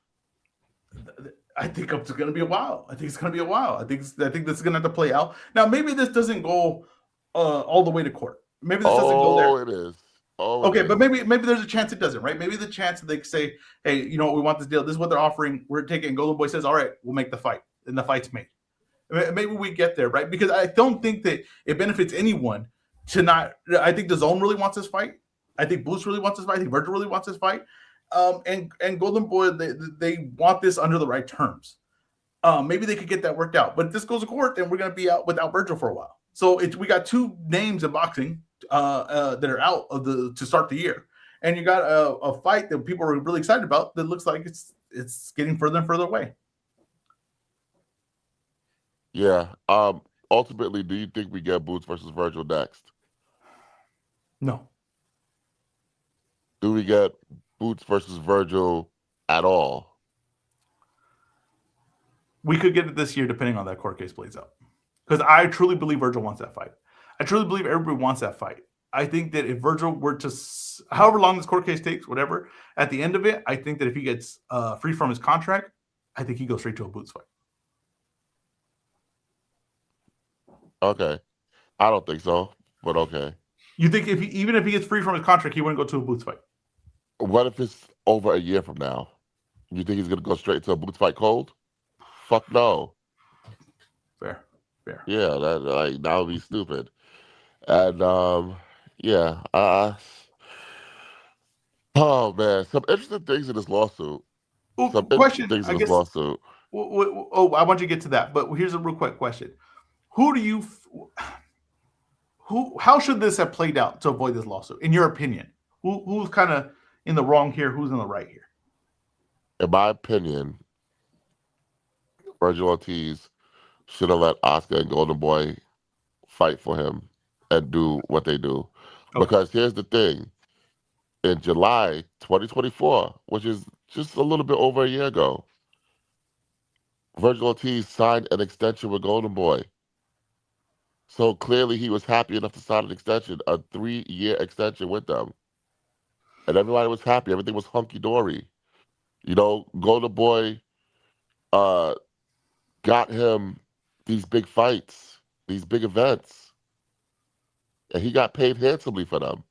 I think it's going to be a while. I think it's going to be a while. I think this is going to have to play out. Now, maybe this doesn't go all the way to court. Maybe this doesn't go there. Oh, it is. Oh, it Okay, but is. maybe there's a chance it doesn't, right? Maybe the chance that they say, hey, you know what, we want this deal. This is what they're offering. We're taking. Golden Boy says, all right, we'll make the fight, and the fight's made. Maybe we get there, right? Because I don't think that it benefits anyone to not. I think the zone really wants this fight. I think Boost really wants this fight. I think Virgil really wants this fight. And Golden Boy, they want this under the right terms. Maybe they could get that worked out. But if this goes to court, then we're going to be out without Virgil for a while. So we got two names in boxing that are out of to start the year, and you got a fight that people are really excited about that looks like it's getting further and further away. Yeah. Ultimately, do you think we get Boots versus Virgil next? No, Do we get Boots versus Virgil at all? we could get it this year depending on that court case plays out. Because I truly believe Virgil wants that fight. I truly believe everybody wants that fight. I think that if Virgil were to, however long this court case takes, whatever, at the end of it, I think that if he gets free from his contract, I think he goes straight to a Boots fight. Okay. I don't think so, but okay. You think even if he gets free from his contract, he wouldn't go to a Boots fight? What if it's over a year from now? You think he's going to go straight to a Boots fight cold? Fuck no. Fair. Yeah, that would be stupid. And yeah, oh man, some interesting things in this lawsuit. Some interesting Question, things I in this guess. lawsuit. Oh, I want you to get to that, but here's a real quick question: Who do you, how should this have played out to avoid this lawsuit, in your opinion? Who's kind of in the wrong here? Who's in the right here? In my opinion, Vergil Ortiz should have let Oscar and Golden Boy fight for him and do what they do. Okay. Because here's the thing. In July 2024, which is just a little bit over a year ago, Vergil Ortiz signed an extension with Golden Boy. So clearly he was happy enough to sign an extension, a 3-year extension with them. And everybody was happy. Everything was hunky-dory. You know, Golden Boy got him these big fights, these big events. And he got paid handsomely for them.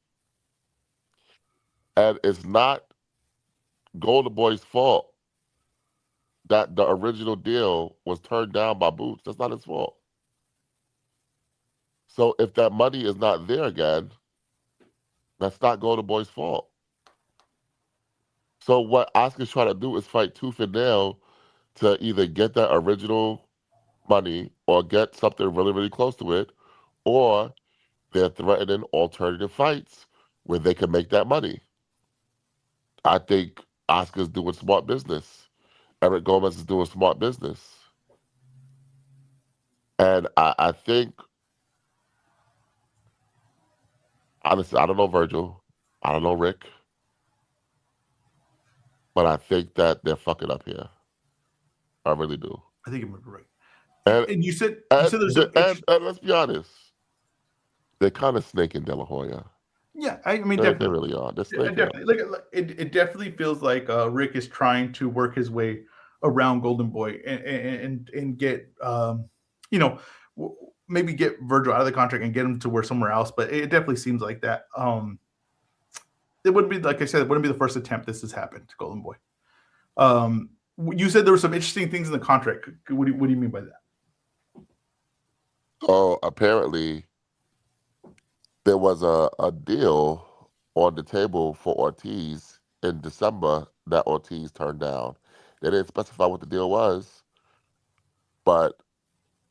And it's not Golden Boy's fault that the original deal was turned down by Boots. That's not his fault. So if that money is not there again, that's not Golden Boy's fault. So what Oscar's trying to do is fight tooth and nail to either get that original money or get something really, really close to it, or they're threatening alternative fights where they can make that money. I think Oscar's doing smart business. Eric Gomez is doing smart business. And I think, honestly, I don't know Virgil. I don't know Rick. But I think that they're fucking up here. I really do. I think you might be right. And And you and said there's some and let's be honest, they're kind of snaking De La Hoya. yeah. I mean, They definitely. really are. They're Yeah, snaking him. definitely. It definitely feels like Rick is trying to work his way around Golden Boy and get you know maybe get Virgil out of the contract and get him to where somewhere else. But it definitely seems like that. It wouldn't be, like I said, it wouldn't be the first attempt this has happened to Golden Boy. You said there were some interesting things in the contract. What do you mean by that? So apparently there was a deal on the table for Ortiz in December that Ortiz turned down. They didn't specify what the deal was, but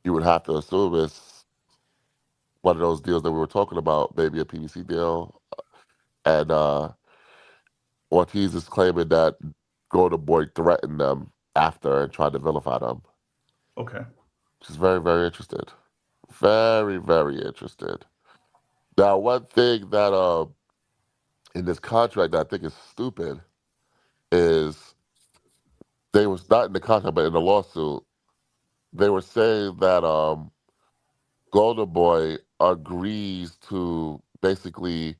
you would have to assume it's one of those deals that we were talking about, maybe a PVC deal. And Ortiz is claiming that Golden Boy threatened them after and tried to vilify them. Okay. Which is very, very interested. Very, very interested. Now, one thing that in this contract that I think is stupid is they was not in the contract, but in the lawsuit, they were saying that Golden Boy agrees to basically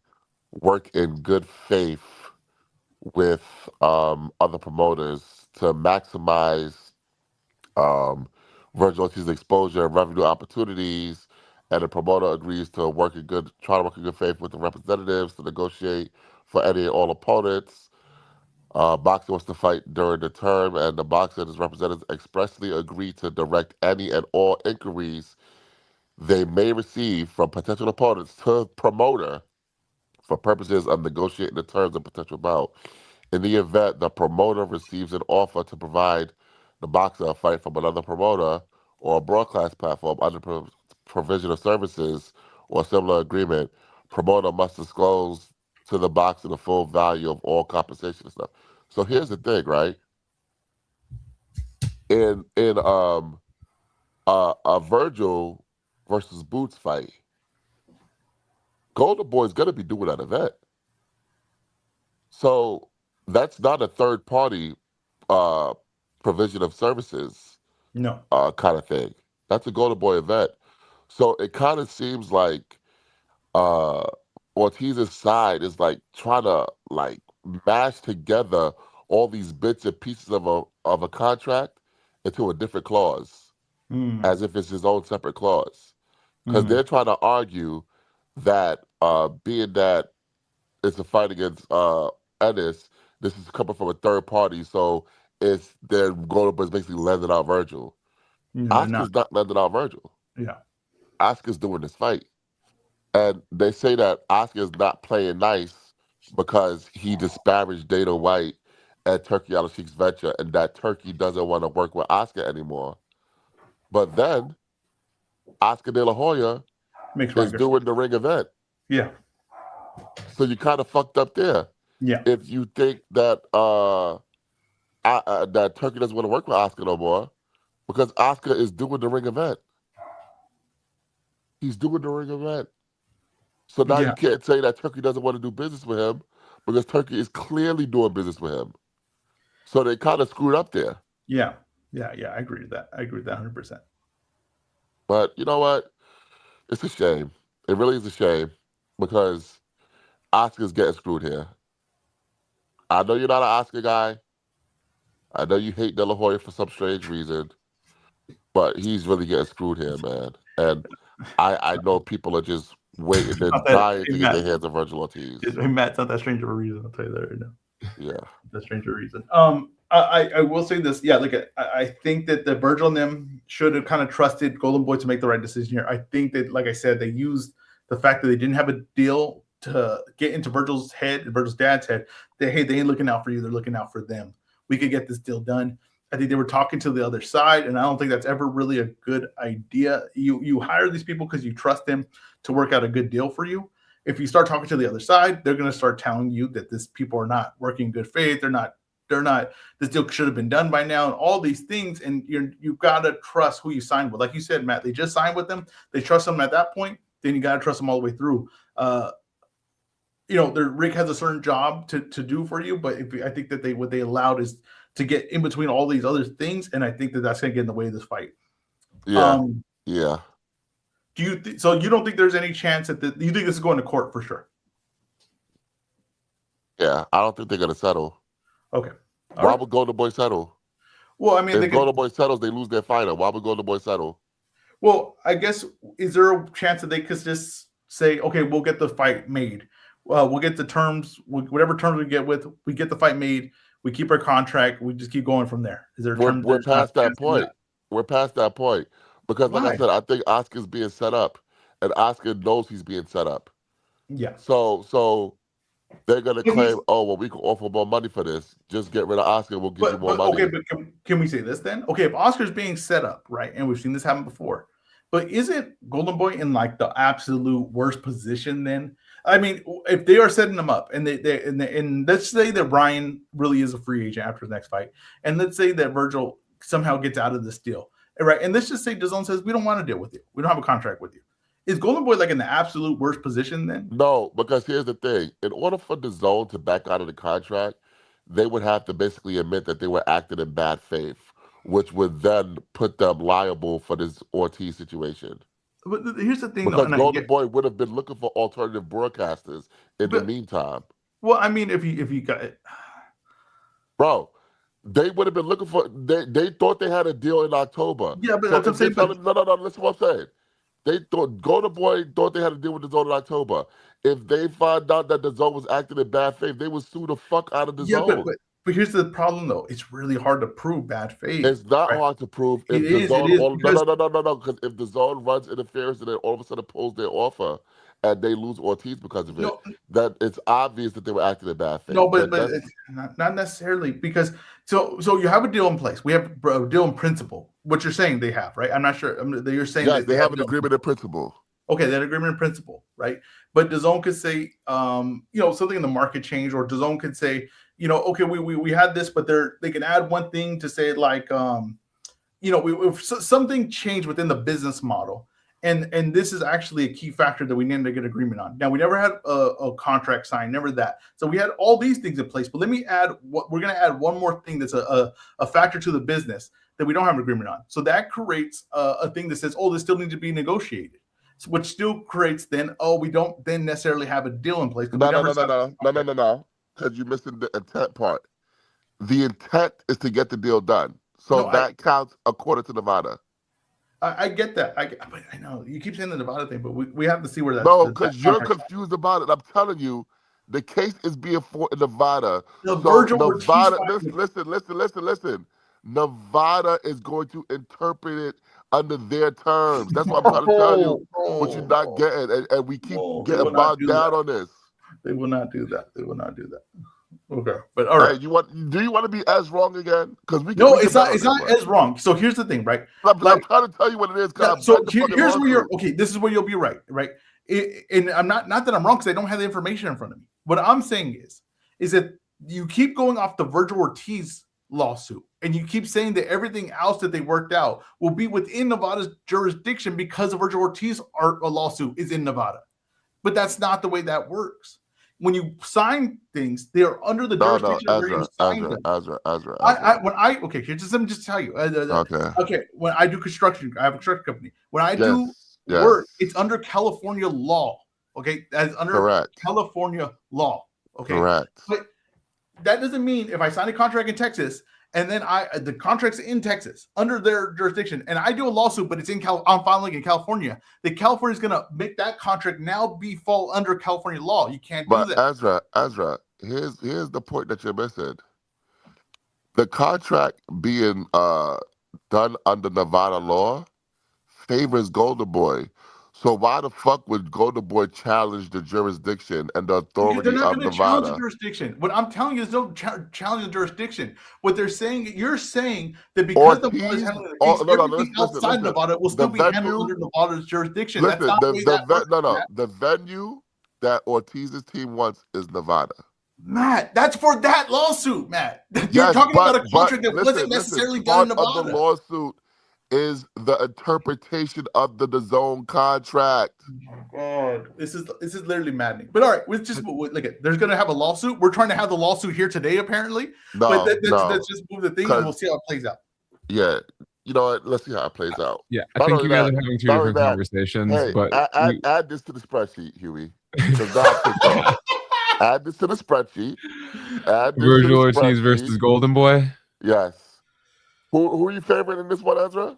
work in good faith with other promoters to maximize Vergil Ortiz's exposure and revenue opportunities, and the promoter agrees to try to work in good faith with the representatives to negotiate for any and all opponents. Boxer wants to fight during the term, and the boxer and his representatives expressly agree to direct any and all inquiries they may receive from potential opponents to the promoter for purposes of negotiating the terms of potential bout. In the event the promoter receives an offer to provide the boxer a fight from another promoter or a broadcast platform under provision of services or similar agreement, promoter must disclose to the boxer the full value of all compensation and stuff. So here's the thing, right? In a Virgil versus Boots fight, Golden Boy's gonna be doing that event. So that's not a third party uh, provision of services No. kind of thing. That's a Golden Boy event. So it kind of seems like uh, Ortiz's side is like trying to like mash together all these bits and pieces of a contract into a different clause, Mm, as if it's his own separate clause. Because mm, they're trying to argue that being that it's a fight against Ennis. This is coming from a third party, so it's their goal is basically lending out Virgil. no, they're not. Oscar's not lending out Virgil. Yeah. Oscar's doing this fight, and they say that Oscar's not playing nice because he disparaged Dana White at Turkey Al Sheikh's venture, and that Turkey doesn't want to work with Oscar anymore. But then Oscar De La Hoya Makes is Ryan doing the ring event, Yeah. so you kind of fucked up there. Yeah. If you think that that Turkey doesn't want to work with Oscar no more because Oscar is doing the ring event. He's doing the ring event. So now you Yeah. can't say that Turkey doesn't want to do business with him because Turkey is clearly doing business with him. So they kind of screwed up there. Yeah. Yeah. Yeah. I agree with that. I agree with that 100%. But you know what? It's a shame. It really is a shame because Oscar's getting screwed here. I know you're not an Oscar guy. I know you hate De La Hoya for some strange reason, but he's really getting screwed here, man. And I know people are just waiting and Not that, dying hey, to get their hands on Virgil Ortiz. Hey, Matt, it's not that strange of a reason. I'll tell you that right now. Yeah. That strange of a reason. I will say this. Yeah, like I think that the Virgil and them should have kind of trusted Golden Boy to make the right decision here. I think that, like I said, they used the fact that they didn't have a deal to get into Virgil's head, Virgil's dad's head. That hey, they ain't looking out for you; they're looking out for them. We could get this deal done. I think they were talking to the other side, and I don't think that's ever really a good idea. You hire these people because you trust them to work out a good deal for you. If you start talking to the other side, they're going to start telling you that these people are not working in good faith. They're not, this deal should have been done by now, and all these things. And you've got to trust who you signed with. Like you said, Matt, they just signed with them. They trust them at that point. Then you got to trust them all the way through. Rick has a certain job to do for you, but I think that what they allowed is to get in between all these other things. And I think that that's going to get in the way of this fight. Yeah. Yeah. So you don't think there's any chance that you think this is going to court for sure? Yeah. I don't think they're going to settle. Okay. Why would Golden Boy settle? Well, I mean, if Golden Boy settles, they lose their fighter. Why would Golden Boy settle? Well, I guess, is there a chance that they could just say, okay, we'll get the fight made. We'll get the terms, whatever terms we get the fight made. We keep our contract. We just keep going from there. Is there? We're past that point. We're past that point because, like I said, I think Oscar's being set up, and Oscar knows he's being set up. Yeah. So they're gonna claim, oh well, we can offer more money for this. Just get rid of Oscar. We'll give you more money. Okay, but can we say this then? Okay, if Oscar's being set up, right, and we've seen this happen before, but isn't Golden Boy in like the absolute worst position then? I mean, if they are setting them up, and let's say that Ryan really is a free agent after his next fight, and let's say that Vergil somehow gets out of this deal, right? And let's just say DAZN says we don't want to deal with you, we don't have a contract with you. Is Golden Boy like in the absolute worst position then? No, because here's the thing: in order for DAZN to back out of the contract, they would have to basically admit that they were acting in bad faith, which would then put them liable for this Ortiz situation. But here's the thing, because Golden Boy would have been looking for alternative broadcasters in the meantime. Well, I mean, if you got it, bro, they would have been looking for. They thought they had a deal in October. Yeah, but that's what I'm saying. No. Listen, what I'm saying. They thought Golden Boy thought they had to deal with DAZN in October. If they find out that DAZN was acting in bad faith, they would sue the fuck out of DAZN. Yeah, but here's the problem, though. It's really hard to prove bad faith. It's not hard to prove. It is. No. Because if DAZN runs interference and then all of a sudden pulls their offer and they lose Ortiz because of it, that it's obvious that they were acting in bad faith. No, but it's not necessarily, because so you have a deal in place. We have a deal in principle. What you're saying they have, right? I'm not sure. You're saying that they have an agreement in principle. Okay, that agreement in principle, right? But DAZN could say, something in the market changed, or DAZN could say, okay, we had this, but they can add one thing to say like, something changed within the business model, and this is actually a key factor that we needed to get agreement on. Now, we never had a contract signed, never that. So we had all these things in place, but let me add we're going to add one more thing that's a factor to the business that we don't have an agreement on. So that creates a thing that says, oh, this still needs to be negotiated. Which still creates then, we don't then necessarily have a deal in place. No. Because you're missing the intent part. The intent is to get the deal done. So that counts according to Nevada. I get that. I know you keep saying the Nevada thing, but we have to see where that's. No, because you're confused about it. I'm telling you, the case is being fought in Nevada. Nevada, listen. Nevada is going to interpret it under their terms. That's what I'm trying to tell you. What you're not getting, and we keep getting bogged down on this. They will not do that. Okay, but all right. Hey, do you want to be as wrong again? Because it's not as wrong. So here's the thing, right? I'm trying to tell you what it is. So here's where you're okay. This is where you'll be right? And I'm not that I'm wrong, because I don't have the information in front of me. What I'm saying is that you keep going off the Vergil Ortiz lawsuit, and you keep saying that everything else that they worked out will be within Nevada's jurisdiction because the Vergil Ortiz lawsuit is in Nevada. But that's not the way that works. When you sign things, they are under the jurisdiction where you sign them. Ezra. Okay, here's let me just tell you. Okay. When I do construction, I have a construction company. When I do work, it's under California law. Okay, that's under California law. Okay, correct. But that doesn't mean if I sign a contract in Texas and then the contract's in Texas under their jurisdiction, and I do a lawsuit, but it's I'm filing in California, that California is going to make that contract now fall under California law. You can't do that. Ezra, here's the point that you're missing. the contract being done under Nevada law favors Golden Boy. So why the fuck would Golden Boy challenge the jurisdiction and the Because they're authority not of going to challenge the Nevada? jurisdiction. What I'm telling you is don't challenge the jurisdiction. What they're saying, you're saying that because Nevada is Ortiz, handling the case, everything outside Nevada will the still be handled venue, under Nevada's jurisdiction. That's listen, not the way that works, Matt. the venue that Ortiz's team wants is Nevada. Matt, that's for that lawsuit, Matt. You're Yes, talking about a but contract that listen, wasn't necessarily part done in of the Nevada. lawsuit is the interpretation of the DAZN contract. Oh, this is literally maddening. But all right, let's just look at. There's going to have a lawsuit. We're trying to have the lawsuit here today, apparently. No, let's just move the thing and we'll see how it plays out. Yeah, you know what? Let's see how it plays out. Yeah, I think you guys are having two different conversations. Hey, but add this to the spreadsheet, Huey. Because now I'm pissed off. Add this to the spreadsheet. Vergil Ortiz versus Golden Boy. Yes. Who are you favoring in this one, Ezra?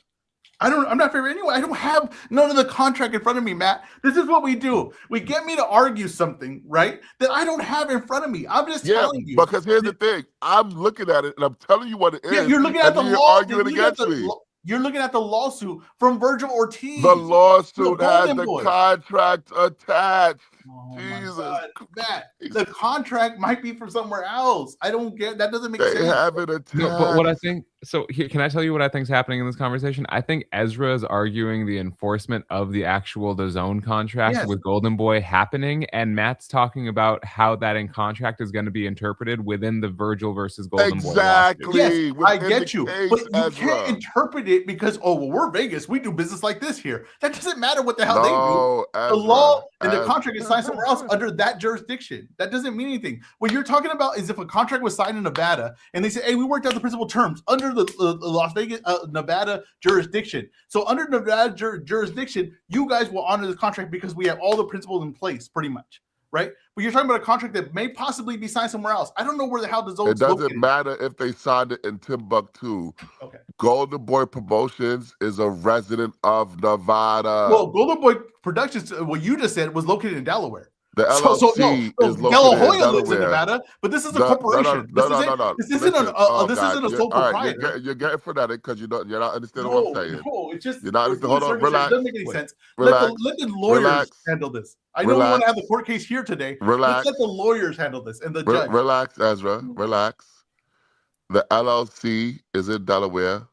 I'm not favoring anyone. I don't have none of the contract in front of me, Matt. This is what we do. We get me to argue something, right, that I don't have in front of me. I'm just telling you. Because here's the thing. I'm looking at it and I'm telling you what it is. Yeah, you're looking at the you're law. arguing against me. You're looking at the lawsuit from Vergil Ortiz. The lawsuit has the Boy. contract attached. Oh Jesus, Matt, the contract might be from somewhere else. I don't get that. Doesn't make they sense. have it attached. No, but what I think, so here, can I tell you what I think is happening in this conversation? I think Ezra is arguing the enforcement of the actual DAZN contract with Golden Boy happening, and Matt's talking about how that in contract is going to be interpreted within the Vergil versus Golden Boy lawsuit. Yes, I get you, but you can't interpret it because we're Vegas. We do business like this here. That doesn't matter what the hell they do. The law and the contract is signed somewhere else under that jurisdiction. That doesn't mean anything. What you're talking about is if a contract was signed in Nevada and they say, "Hey, we worked out the principal terms under the Las Vegas, Nevada jurisdiction." So under Nevada jurisdiction, you guys will honor the contract because we have all the principles in place, pretty much, right? But you're talking about a contract that may possibly be signed somewhere else. I don't know where the hell it doesn't matter if they signed it in Timbuktu. Okay. Golden Boy Promotions is a resident of Nevada. Well, Golden Boy Productions, what you just said, was located in Delaware. The LLC is located De La Hoya in Delaware. lives in Nevada, but this is a corporation. No. This isn't a sole proprietor. You're getting frenetic because you're not understanding what I'm saying. No, it's just you're not understanding. Hold on, relax. It doesn't make any sense. Relax. Let the lawyers handle this. I know we want to have the court case here today. Relax. Let's let the lawyers handle this and the judge. Relax, Ezra. Relax. The LLC is in Delaware,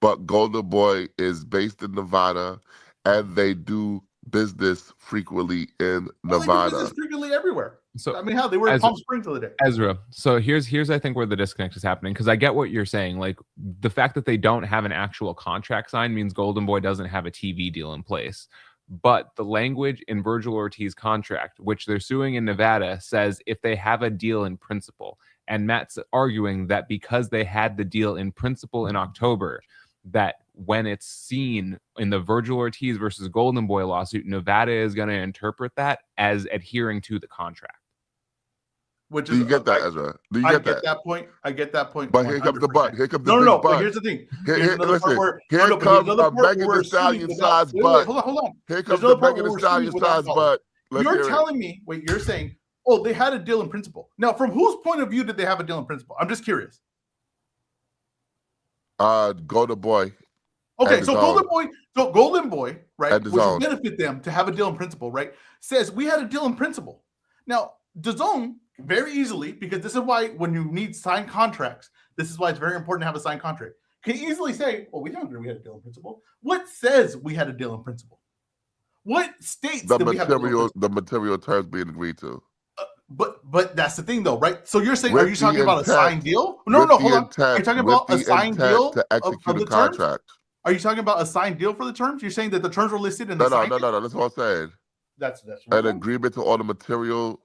but Golden Boy is based in Nevada, and they do business frequently in Nevada. They do business frequently everywhere. So I mean, how they were in Palm Springs the other day. Ezra, so here's I think where the disconnect is happening, because I get what you're saying. Like, the fact that they don't have an actual contract signed means Golden Boy doesn't have a TV deal in place. But the language in Vergil Ortiz's contract, which they're suing in Nevada, says if they have a deal in principle. And Matt's arguing that because they had the deal in principle in October, that when it's seen in the Vergil Ortiz versus Golden Boy lawsuit, Nevada is going to interpret that as adhering to the contract. Which do you get that, Ezra? Do you get that point? I get that point. But here comes the butt. Here comes the no. Butt. But here's the thing. Here comes a Megan Thee Stallion size butt. Hold on. Here comes the Megan Thee Stallion size butt. You're telling me. Wait, you're saying, oh, they had a deal in principle. Now, from whose point of view did they have a deal in principle? I'm just curious. Golden Boy. Okay, so Golden Boy, right, which will benefit them to have a deal in principle, right, says we had a deal in principle. Now, DAZN, very easily, because this is why when you need signed contracts, this is why it's very important to have a signed contract, can easily say, well, we don't agree we had a deal in principle. What says we had a deal in principle? What states the material terms being agreed to? But that's the thing, though, right? So you're saying, are you talking about a signed deal? No, hold on. Are you talking about a signed deal to execute of the contract? Terms? Are you talking about a signed deal for the terms? You're saying that the terms were listed in the No. That's what I'm saying. That's an agreement to all the material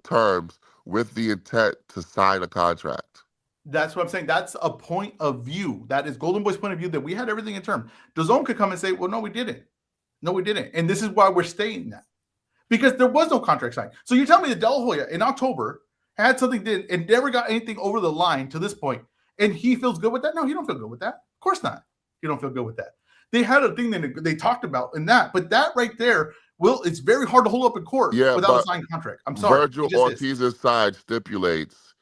terms with the intent to sign a contract. That's what I'm saying. That's a point of view. That is Golden Boy's point of view, that we had everything in term. DAZN could come and say, well, no, we didn't. No, we didn't. And this is why we're staying that. Because there was no contract signed. So you're telling me that De La Hoya in October had something and never got anything over the line to this point, and he feels good with that? No, he don't feel good with that. Of course not. He don't feel good with that. They had a thing that they talked about in that, but that right there, it's very hard to hold up in court without a signed contract. I'm sorry. Vergil Ortiz's side stipulates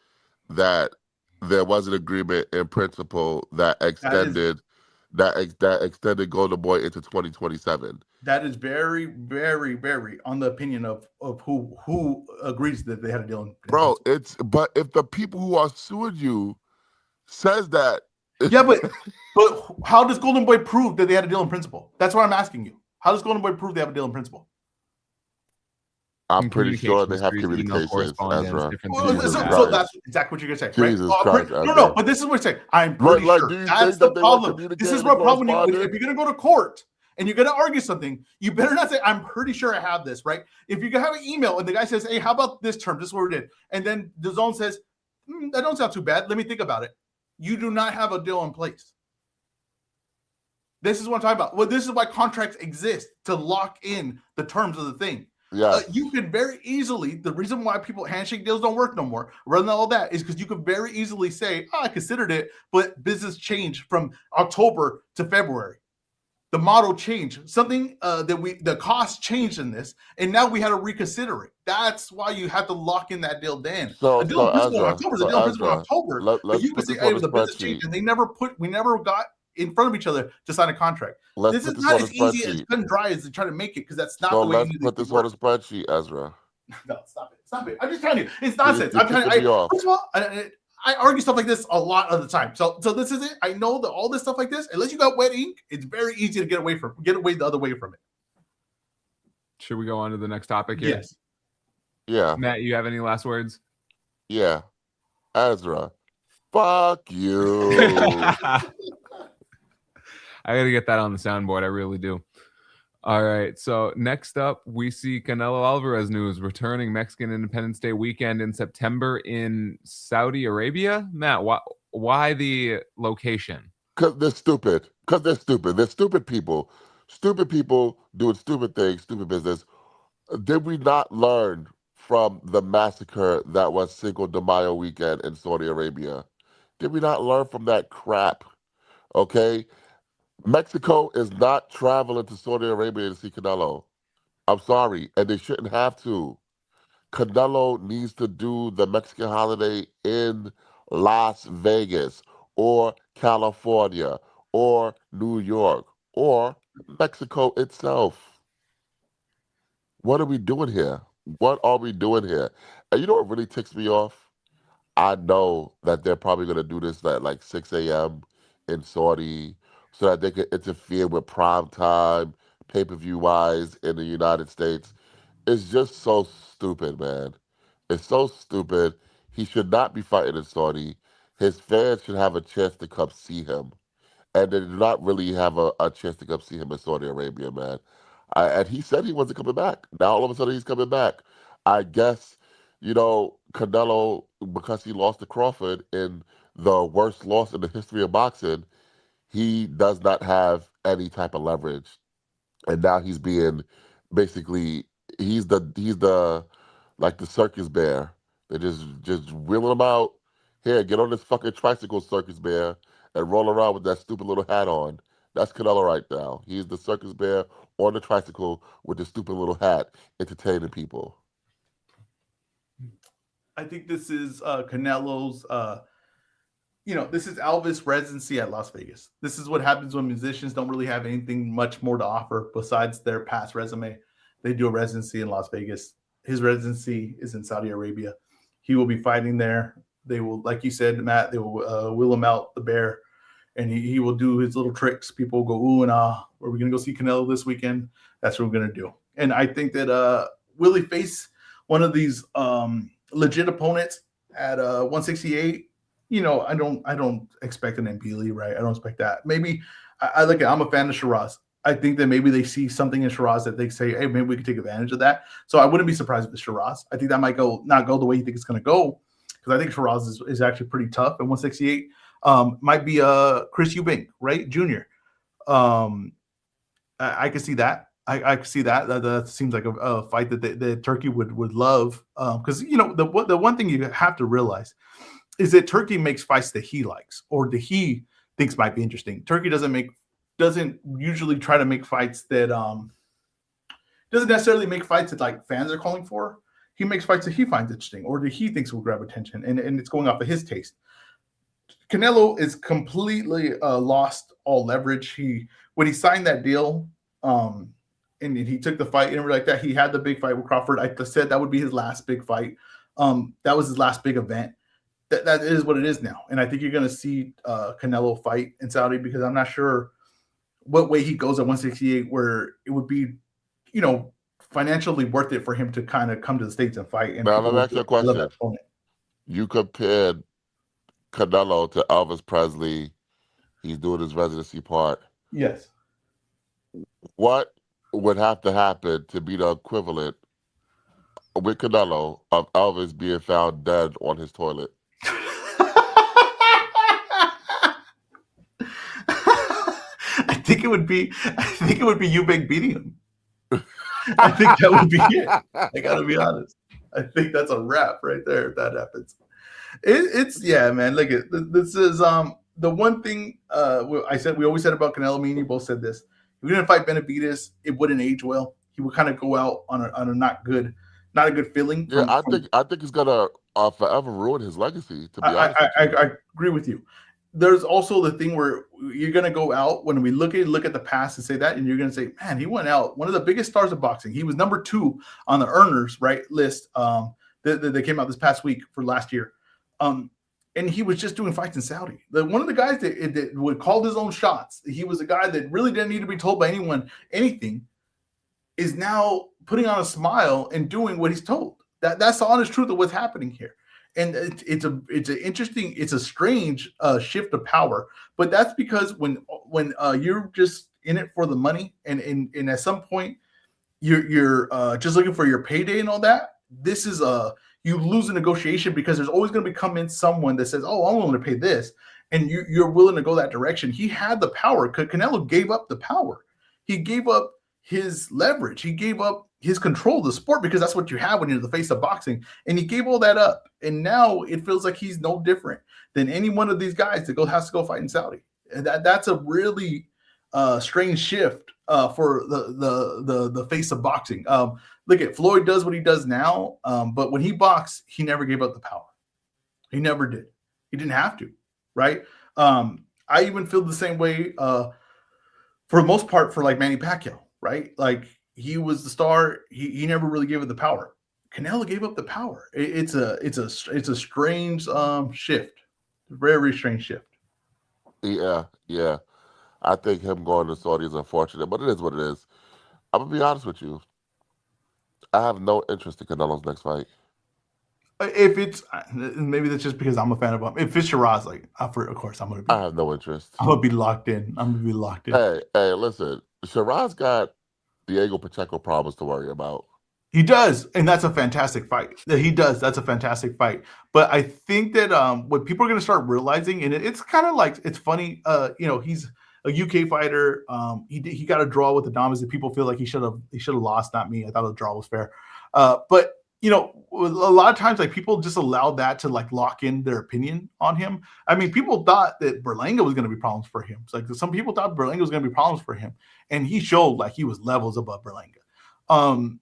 that there was an agreement in principle that That is extended Golden Boy into 2027. that is very, very, very on the opinion of who agrees that they had a deal in Bro, principle. but if the people who are suing you says that, Yeah, but how does Golden Boy prove that they had a deal in principle? That's what I'm asking you. How does Golden Boy prove they have a deal in principle? I'm Some pretty sure communication they have histories, email communications, correspondence, Ezra. different things like Jesus that. So that's Christ. exactly what you're gonna say, right? Jesus Christ, No, Ezra. no, but this is what I'm saying. I'm Like, pretty like, sure do you that's think the that they were problem. This communicating is and what problem. corresponding? If you're gonna go to court and you're gonna argue something, you better not say, "I'm pretty sure I have this." Right? If you have an email and the guy says, "Hey, how about this term? This is what we did," and then the zone says, "That don't sound too bad. Let me think about it." You do not have a deal in place. This is what I'm talking about. Well, this is why contracts exist, to lock in the terms of the thing. Yes. You could very easily, the reason why people handshake deals don't work no more, rather than all that, is because you could very easily say, "Oh, I considered it, but business changed from October to February. The model changed. Something the cost changed in this, and now we had to reconsider it." That's why you have to lock in that deal then. So A deal in so principle in Ezra, October is a so deal in principle in Ezra, October, but let's you can put say, this "Hey, on a the business changed," spreadsheet. and we never got in front of each other to sign a contract. Let's This put is this not on a as easy as spreadsheet. cut and dry as they try to make it, because that's not So the way let's you put things this on a work. spreadsheet, Ezra. No, stop it. Stop it. I'm just telling you, it's You're, nonsense. you're I'm telling pissing me you, off. first of all, I argue stuff like this a lot of the time. So this is it. I know that all this stuff like this, unless you got wet ink, it's very easy to get away the other way from it. Should we go on to the next topic here? Yes. Yeah, Matt, you have any last words? yeah. Ezra, fuck you. I gotta get that on the soundboard. I really do. All right. So next up, we see Canelo Alvarez news returning Mexican Independence Day weekend in September in Saudi Arabia. Matt, why the location? Because they're stupid. Because they're stupid. They're stupid people. Stupid people doing stupid things, stupid business. Did we not learn from the massacre that was Cinco de Mayo weekend in Saudi Arabia? Did we not learn from that crap? Okay? Mexico is not traveling to Saudi Arabia to see Canelo. I'm sorry, and they shouldn't have to. Canelo needs to do the Mexican holiday in Las Vegas or California or New York or Mexico itself. What are we doing here? What are we doing here? And you know what really ticks me off? I know that they're probably going to do this at like 6 a.m. in Saudi so that they can interfere with prime time, pay-per-view wise in the United States. It's just so stupid, man. It's so stupid. He should not be fighting in Saudi. His fans should have a chance to come see him. And they do not really have a chance to come see him in Saudi Arabia, man. And he said he wasn't coming back. Now all of a sudden he's coming back. I guess, Canelo, because he lost to Crawford in the worst loss in the history of boxing, he does not have any type of leverage. And now he's being basically he's the like the circus bear. They just wheeling him out. Here, get on this fucking tricycle, circus bear, and roll around with that stupid little hat on. That's Canelo right now. He's the circus bear on the tricycle with the stupid little hat, entertaining people. I think this is Canelo's this is Elvis' residency at Las Vegas. This is what happens when musicians don't really have anything much more to offer besides their past resume. They do a residency in Las Vegas. His residency is in Saudi Arabia. He will be fighting there. They will, like you said, Matt, they will wheel him out, the bear, and he will do his little tricks. People will go, ooh and ah, are we going to go see Canelo this weekend? That's what we're going to do. And I think that will he face one of these legit opponents at 168? I don't expect an Mbili, right? I don't expect that. Maybe I'm a fan of Shiraz. I think that maybe they see something in Shiraz that they say, hey, maybe we can take advantage of that. So I wouldn't be surprised if it's Shiraz. I think that might not go the way you think it's going to go, because I think Shiraz is actually pretty tough. And 168 might be Chris Eubank, right, Junior. I can see that. I can see that. That seems like a fight that the Turkey would love, because the one thing you have to realize is that Turkey makes fights that he likes or that he thinks might be interesting. Turkey doesn't usually try to make fights that doesn't necessarily make fights that like fans are calling for. He makes fights that he finds interesting or that he thinks will grab attention, and it's going off of his taste. Canelo is completely lost all leverage. When he signed that deal, um, and he took the fight and everything like that, he had the big fight with Crawford. I said that would be his last big fight. That was his last big event. That is what it is now, and I think you're going to see Canelo fight in Saudi because I'm not sure what way he goes at 168, where it would be, you know, financially worth it for him to kind of come to the States and fight, and Now people let me would ask be you a like, I love that question. opponent. You compared Canelo to Elvis Presley. He's doing his residency part. Yes. What would have to happen to be the equivalent with Canelo of Elvis being found dead on his toilet? I think it would be. I think it would be Eubank beating him. I think that would be it. I gotta be honest. I think that's a wrap right there if that happens. It's yeah, man. Look, this is the one thing I said we always said about Canelo. Me and you both said this. If we didn't fight Benavidez, it wouldn't age well. He would kind of go out on a not a good feeling. Yeah, From I think it's gonna forever ruin his legacy. To be I, honest with I, you. I agree with you. There's also the thing where you're gonna go out when we look at the past and say that, and you're gonna say, man, he went out one of the biggest stars of boxing. He was number 2 on the earners right list. That came out this past week for last year. And he was just doing fights in Saudi. One of the guys that would call his own shots. He was a guy that really didn't need to be told by anyone anything. Is now putting on a smile and doing what he's told. That's the honest truth of what's happening here. And it's an interesting, it's a strange shift of power. But that's because when you're just in it for the money, and at some point you're just looking for your payday and all that. This is you lose a negotiation because there's always going to come in someone that says, "Oh, I'm willing to pay this," and you're willing to go that direction. He had the power. Canelo gave up the power. He gave up his leverage. He gave up his control of the sport because that's what you have when you're the face of boxing. And he gave all that up. And now it feels like he's no different than any one of these guys that has to go fight in Saudi. And that's a really strange shift for the face of boxing. Look at Floyd does what he does now, but when he boxed, he never gave up the power. He never did. He didn't have to, right? I even feel the same way for the most part for like Manny Pacquiao, right? Like he was the star. He never really gave it the power. Canelo gave up the power. It's a strange shift, very strange shift. Yeah, yeah. I think him going to Saudi is unfortunate, but it is what it is. I'm gonna be honest with you. I have no interest in Canelo's next fight. If it's maybe that's just because I'm a fan of him. If it's Shiraz, like of course I have no interest. I'm gonna be locked in. I'm gonna be locked in. Hey, listen. Shiraz got Diego Pacheco problems to worry about. He does, and that's a fantastic fight. He does. That's a fantastic fight. But I think that what people are going to start realizing, and it's kind of like it's funny. He's a UK fighter. He got a draw with the Damas that people feel like he should have lost. Not me. I thought the draw was fair. But a lot of times like people just allow that to like lock in their opinion on him. I mean, people thought that Berlanga was going to be problems for him. It's like some people thought Berlanga was going to be problems for him, and he showed like he was levels above Berlanga.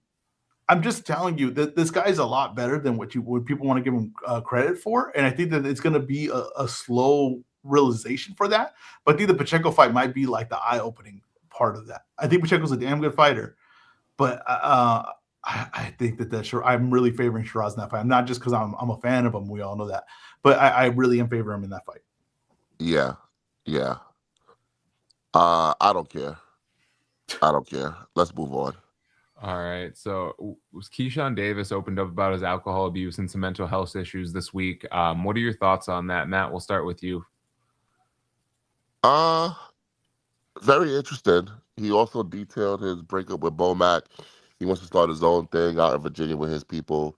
I'm just telling you that this guy is a lot better than what people want to give him credit for, and I think that it's going to be a slow realization for that. But I think the Pacheco fight might be like the eye-opening part of that. I think Pacheco's a damn good fighter, but I think that I'm really favoring Shiraz in that fight. I'm not just because I'm a fan of him. We all know that, but I really am favoring him in that fight. Yeah. I don't care. Let's move on. All right. So Keyshawn Davis opened up about his alcohol abuse and some mental health issues this week. What are your thoughts on that? Matt, we'll start with you. Very interesting. He also detailed his breakup with Bomac. He wants to start his own thing out in Virginia with his people.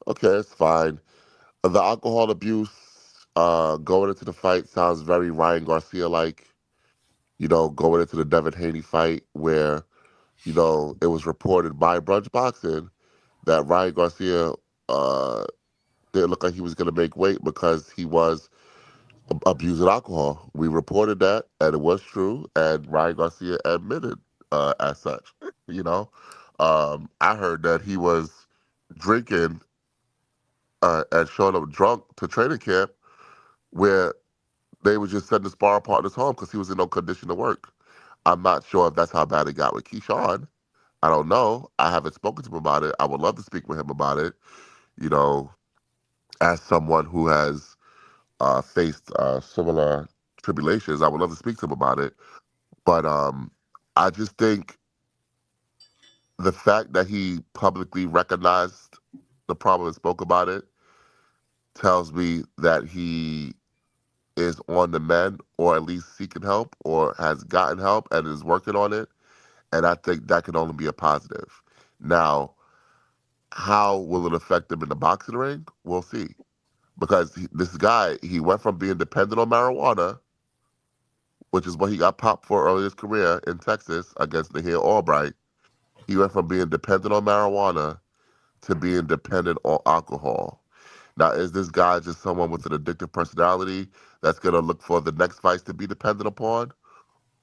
Okay, it's fine. The alcohol abuse going into the fight sounds very Ryan Garcia-like. Going into the Devin Haney fight where it was reported by Brunch Boxing that Ryan Garcia didn't look like he was going to make weight because he was abusing alcohol. We reported that, and it was true, and Ryan Garcia admitted as such. I heard that he was drinking and showing up drunk to training camp where they would just send the sparring partners home because he was in no condition to work. I'm not sure if that's how bad it got with Keyshawn. I don't know. I haven't spoken to him about it. I would love to speak with him about it. You know, as someone who has faced similar tribulations, I would love to speak to him about it. But I just think the fact that he publicly recognized the problem and spoke about it tells me that he is on the mend, or at least seeking help, or has gotten help and is working on it. And I think that can only be a positive. Now, how will it affect him in the boxing ring? We'll see. Because this guy, he went from being dependent on marijuana, which is what he got popped for early in his career in Texas against Nahir Albright. He went from being dependent on marijuana to being dependent on alcohol. Now, is this guy just someone with an addictive personality that's going to look for the next vice to be dependent upon?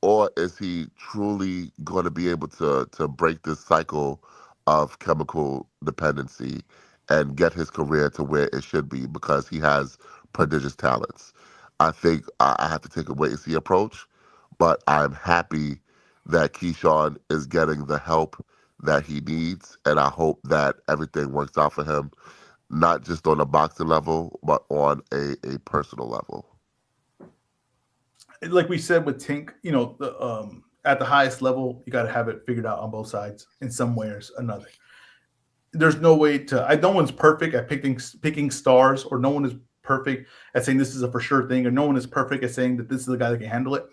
Or is he truly going to be able to break this cycle of chemical dependency and get his career to where it should be because he has prodigious talents? I think I have to take a wait and see approach, but I'm happy that Keyshawn is getting the help that he needs, and I hope that everything works out for him, not just on a boxing level, but on a personal level. Like we said with Tink, at the highest level, you got to have it figured out on both sides in some way or another. There's no way to. No one's perfect at picking stars, or no one is perfect at saying this is a for sure thing, or no one is perfect at saying that this is the guy that can handle it.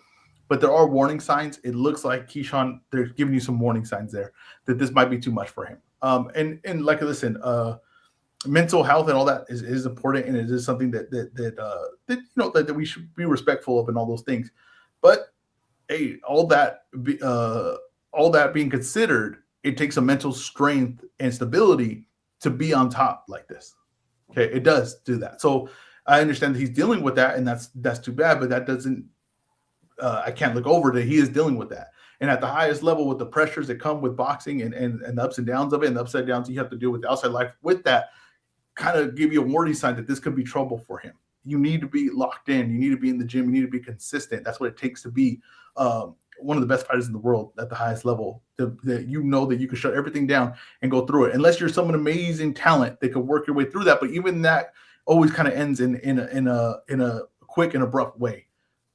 But there are warning signs. It looks like Keyshawn, they're giving you some warning signs there that this might be too much for him. And like, listen, mental health and all that is important, and it is something that we should be respectful of, and all those things. But hey, all that being considered, it takes a mental strength and stability to be on top like this. Okay, it does do that. So I understand that he's dealing with that, and that's too bad. But that doesn't. I can't look over that he is dealing with that. And at the highest level, with the pressures that come with boxing, and the ups and downs of it, and the upside downs you have to deal with the outside life with that, kind of give you a warning sign that this could be trouble for him. You need to be locked in. You need to be in the gym. You need to be consistent. That's what it takes to be one of the best fighters in the world at the highest level. That you know that you can shut everything down and go through it. Unless you're some amazing talent that could work your way through that. But even that always kind of ends in a quick and abrupt way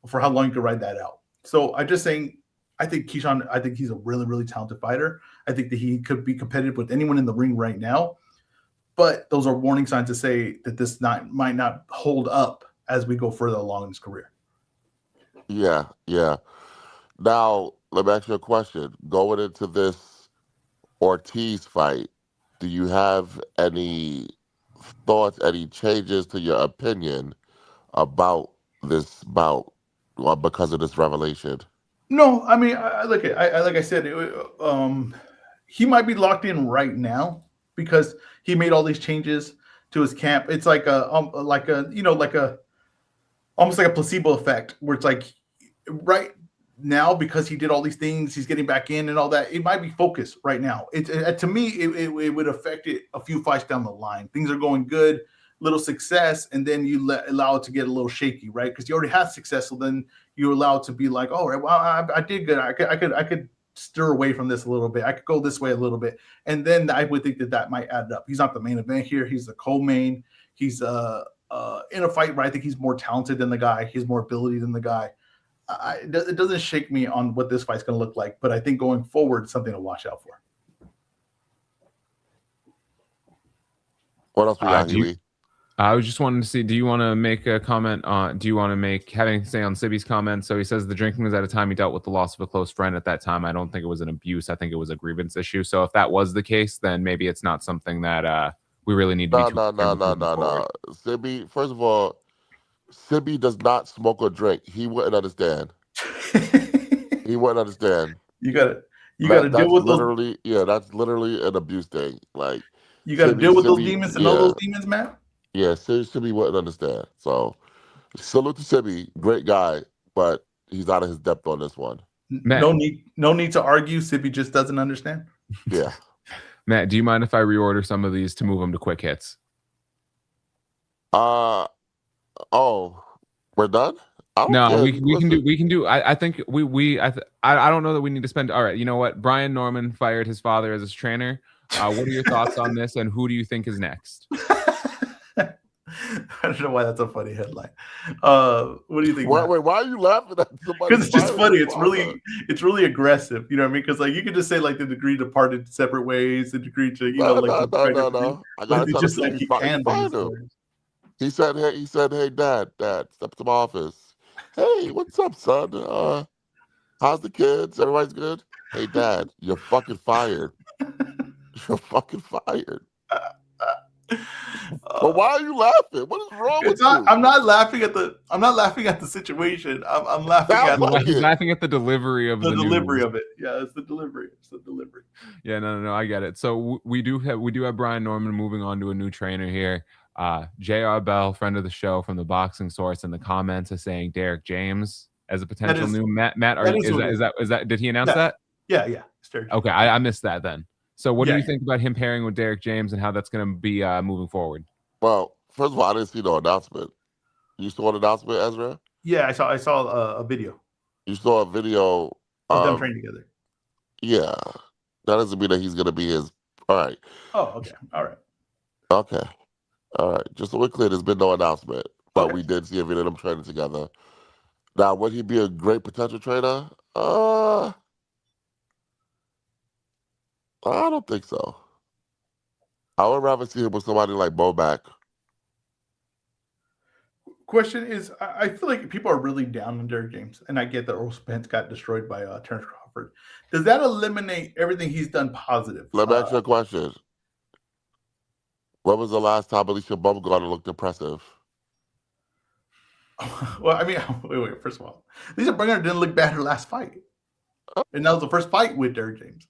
for how long you can ride that out. So I'm just saying, I think Keyshawn, I think he's a really, really talented fighter. I think that he could be competitive with anyone in the ring right now. But those are warning signs to say that this might not hold up as we go further along in his career. Yeah, yeah. Now, let me ask you a question. Going into this Ortiz fight, do you have any thoughts, any changes to your opinion about this bout because of this revelation? No, I mean, like I said, he might be locked in right now because he made all these changes to his camp. It's like almost like a placebo effect, where it's like right now, because he did all these things, he's getting back in and all that. It might be focused right now. To me, it would affect it a few fights down the line. Things are going good, little success, and then you allow it to get a little shaky, right? Because you already had success, so then you allow it to be like, oh, well, I did good. I could stir away from this a little bit. I could go this way a little bit, and then I would think that might add up. He's not the main event here. He's the co-main. He's in a fight where I think he's more talented than the guy. He has more ability than the guy. It doesn't shake me on what this fight's going to look like, but I think going forward, it's something to watch out for. What else we got, Huey? I was just wanting to see, do you want to make a comment on, do you want to have anything to say on Sibby's comment? So he says the drinking was at a time he dealt with the loss of a close friend. At that time, I don't think it was an abuse. I think it was a grievance issue. So if that was the case, then maybe it's not something that we really need to be too No. Sibby, first of all, Sibby does not smoke or drink. He wouldn't understand. He wouldn't understand. You gotta deal with literally, that's literally an abuse thing. Like, you gotta deal with those demons and know those demons, man. Yeah, Sibby wouldn't understand. So, salute to Sibby, great guy, but he's out of his depth on this one. Matt, no need to argue. Sibby just doesn't understand. Yeah. Matt, do you mind if I reorder some of these to move them to quick hits? Oh, we're done? I don't No, care. we can do. I think I don't know that we need to spend. All right, you know what? Brian Norman fired his father as his trainer. What are your thoughts on this, and who do you think is next? I don't know why that's a funny headline. What do you think, Wait, Matt? why are you laughing at somebody Because it's just firing funny. his father? It's really aggressive. You know what I mean? Because like you could just say like the degree departed separate ways, the degree to No, like no, the no, trainer no, for me. no. I But gotta it's tell the just truth. like he He can fired use him. words. He said, hey, Dad, step to my office. Hey, what's up, son? How's the kids? Everybody's good? Hey, Dad, you're fucking fired. You're fucking fired. But why are you laughing? What is wrong with It's not. you? I'm not laughing at the situation. I'm laughing Sounds at like He's it. laughing at the delivery of the the delivery news. of it. Yeah, it's the delivery. It's the delivery. Yeah, no, I get it. So we do have Brian Norman moving on to a new trainer here. J.R. Bell, friend of the show from the Boxing Source, in the comments is saying Derek James as a That potential is new Matt. that is who it Is that did he announce Yeah, that? yeah. Stereo. Okay, I missed that then. So what do Yeah. you think about him pairing with Derek James and how that's going to be moving forward? Well, first of all, I didn't see no announcement. You saw an announcement, Ezra? Yeah, I saw a video You saw a video of them of, training together. yeah. That doesn't mean that he's going to be his. All right. Oh, okay. All right. Okay. All right. Just so we're clear, there's been no announcement, but Okay. we did see a video of them training together. Now, would he be a great potential trainer? I don't think so. I would rather see him with somebody like Boback. Question is, I feel like people are really down on Derek James, and I get that Earl Spence got destroyed by Terrence Crawford. Does that eliminate everything he's done positive? Let me ask you a question. When was the last time Alicia Baumgartner looked impressive? Well, I mean, wait. First of all, Lisa Bumgarner didn't look bad her last fight, and that was the first fight with Derek James.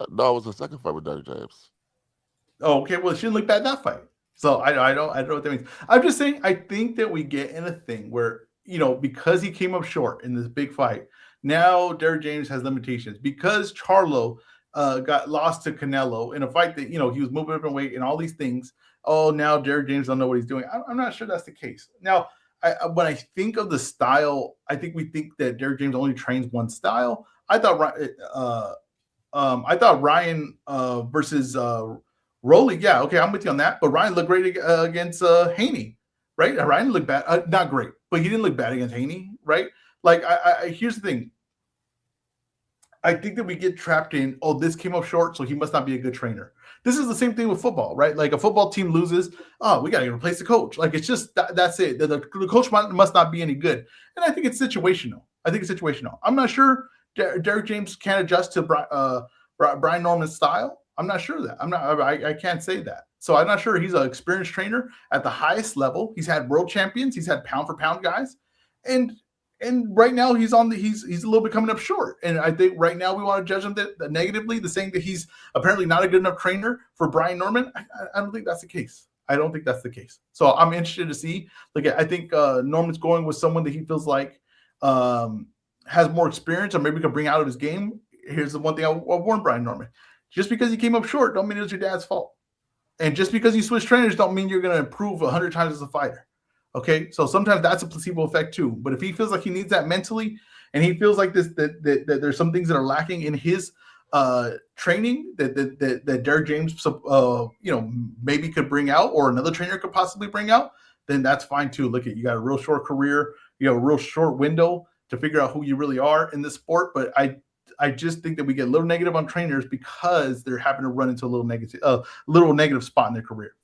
No, it was the second fight with Derek James. Oh, okay. Well, she didn't look bad that fight. So I don't know what that means. I'm just saying I think that we get in a thing where, because he came up short in this big fight, now Derek James has limitations because Charlo got lost to Canelo in a fight that, he was moving up in weight and all these things. Oh, now Derek James don't know what he's doing. I'm not sure that's the case. Now, when I think of the style, I think we think that Derek James only trains one style. I thought Ryan versus Rolly, yeah, okay, I'm with you on that. But Ryan looked great against Haney, right? Ryan looked bad, not great, but he didn't look bad against Haney, right? Like, here's the thing. I think that we get trapped in, oh, this came up short, so he must not be a good trainer. This is the same thing with football, right? Like a football team loses, oh, we got to replace the coach. Like it's just that's it. The coach must not be any good, and I think it's situational. I'm not sure Derek James can adjust to Brian Norman's style. I'm not sure that. I can't say that. So I'm not sure he's an experienced trainer at the highest level. He's had world champions. He's had pound for pound guys, and right now he's a little bit coming up short. And I think right now we want to judge him negatively, the saying that he's apparently not a good enough trainer for Brian Norman. I don't think that's the case. So I'm interested to see. Like I think Norman's going with someone that he feels like has more experience or maybe can bring out of his game. Here's the one thing I'll warn Brian Norman. Just because you came up short don't mean it was your dad's fault. And just because you switch trainers don't mean you're going to improve 100 times as a fighter. Okay, so sometimes that's a placebo effect too. But if he feels like he needs that mentally, and he feels like that there's some things that are lacking in his training that Derek James, maybe could bring out, or another trainer could possibly bring out, then that's fine too. Look, you got a real short career, you have a real short window to figure out who you really are in this sport. But I just think that we get a little negative on trainers because they're having to run into a little negative spot in their career.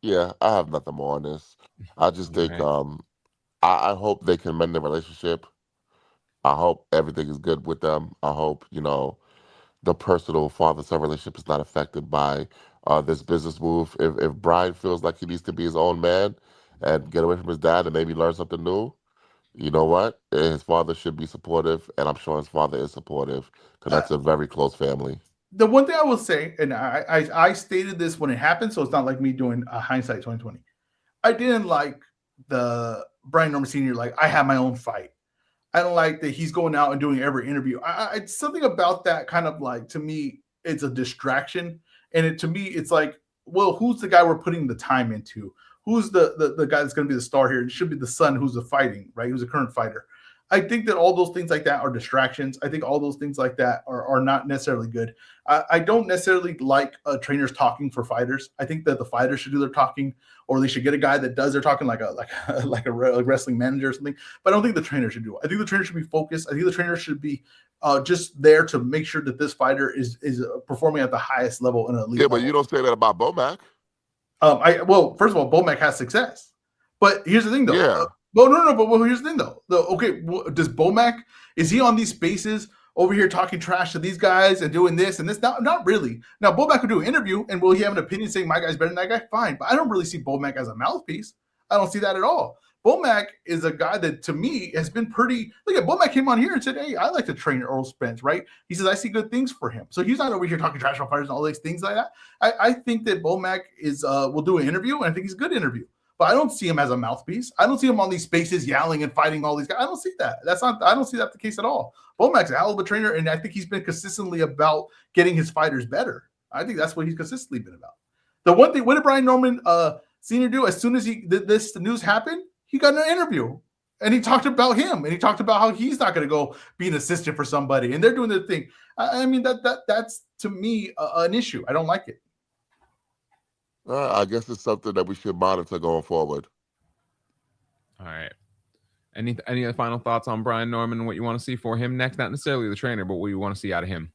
Yeah, I have nothing more on this. I just think I hope they can mend the relationship. I hope everything is good with them. I hope, the personal father-son relationship is not affected by this business move. If Brian feels like he needs to be his own man and get away from his dad and maybe learn something new, you know what? His father should be supportive, and I'm sure his father is supportive because that's a very close family. The one thing I will say, and I stated this when it happened, so it's not like me doing a hindsight 2020. I didn't like the Brian Norman Sr. Like, I have my own fight. I don't like that he's going out and doing every interview. It's something about that kind of like, to me, it's a distraction. And to me, it's like, well, who's the guy we're putting the time into? who's the guy that's going to be the star here? It should be the son who's fighting, right? Who's a current fighter. I think that all those things like that are distractions. I think all those things like that are not necessarily good. I don't necessarily like trainers talking for fighters. I think that the fighters should do their talking, or they should get a guy that does their talking, like a wrestling manager or something. But I don't think the trainer should do it. I think the trainer should be focused. I think the trainer should be just there to make sure that this fighter is performing at the highest level in an elite. Yeah, but level. you don't say that about Bomac. Well, first of all, Bomac has success, but here's the thing, though. Yeah. Well, no. But here's the thing, though. Does Bomac, is he on these spaces over here talking trash to these guys and doing this and this? Not really. Now, Bomac could do an interview, and will he have an opinion saying my guy's better than that guy? Fine, but I don't really see Bomac as a mouthpiece. I don't see that at all. Bomac is a guy that, to me, has been pretty. Look at Bomac came on here and said, "Hey, I like to train Earl Spence." Right? He says, "I see good things for him." So he's not over here talking trash about fighters and all these things like that. I think that Bomac will do an interview, and I think he's a good interview. But I don't see him as a mouthpiece. I don't see him on these spaces yelling and fighting all these guys. I don't see that. I don't see that the case at all. Bomac's a hell of a trainer, and I think he's been consistently about getting his fighters better. I think that's what he's consistently been about. The one thing, what did Brian Norman Sr. do? As soon as this news happened, he got an interview. And he talked about him, and he talked about how he's not going to go be an assistant for somebody, and they're doing their thing. I mean, that's to me an issue. I don't like it. I guess it's something that we should monitor going forward. All right. Any other final thoughts on Brian Norman and what you want to see for him next? Not necessarily the trainer, but what you want to see out of him.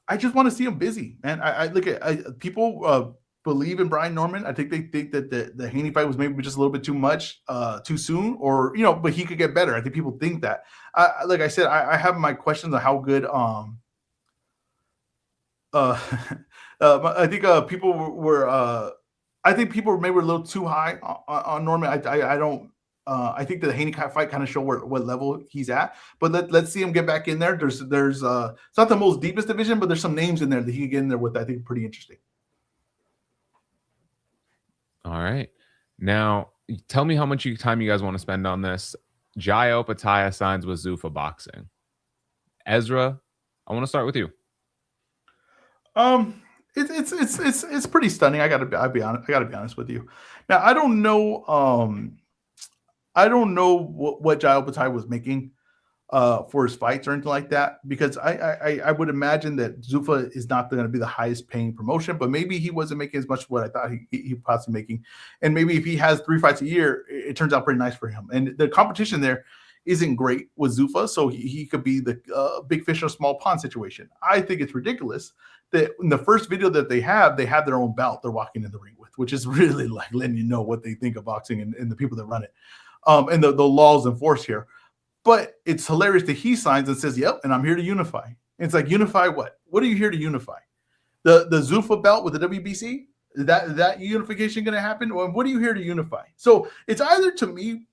I just want to see him busy, man. I look at people believe in Brian Norman. I think they think that the Haney fight was maybe just a little bit too much, too soon, or but he could get better. I think people think that. Like I said, I have my questions on how good. I think people were. I think people maybe were a little too high on Norman. I don't. I think the Haney fight kind of showed what level he's at. But let's see him get back in there. There's it's not the most deepest division, but there's some names in there that he can get in there with. I think pretty interesting. All right. Now, tell me how much time you guys want to spend on this. Jai Opetaia signs with Zuffa Boxing. EzRaw, I want to start with you. It's pretty stunning. I'll be honest with you. Now, I don't know what Jai Opetaia was making for his fights or anything like that, because I would imagine that Zuffa is not going to be the highest paying promotion, but maybe he wasn't making as much as what I thought he possibly making. And maybe if he has 3 fights a year, it turns out pretty nice for him. And the competition there isn't great with Zuffa, so he could be the big fish in a small pond situation. I think it's ridiculous that in the first video that they have their own belt they're walking in the ring with, which is really like letting you know what they think of boxing and the people that run it, and the laws enforced here. But it's hilarious that he signs and says, "Yep, and I'm here to unify." And it's like, unify what? What are you here to unify? The Zuffa belt with the WBC? Is that unification going to happen? Or what are you here to unify? So it's either, to me,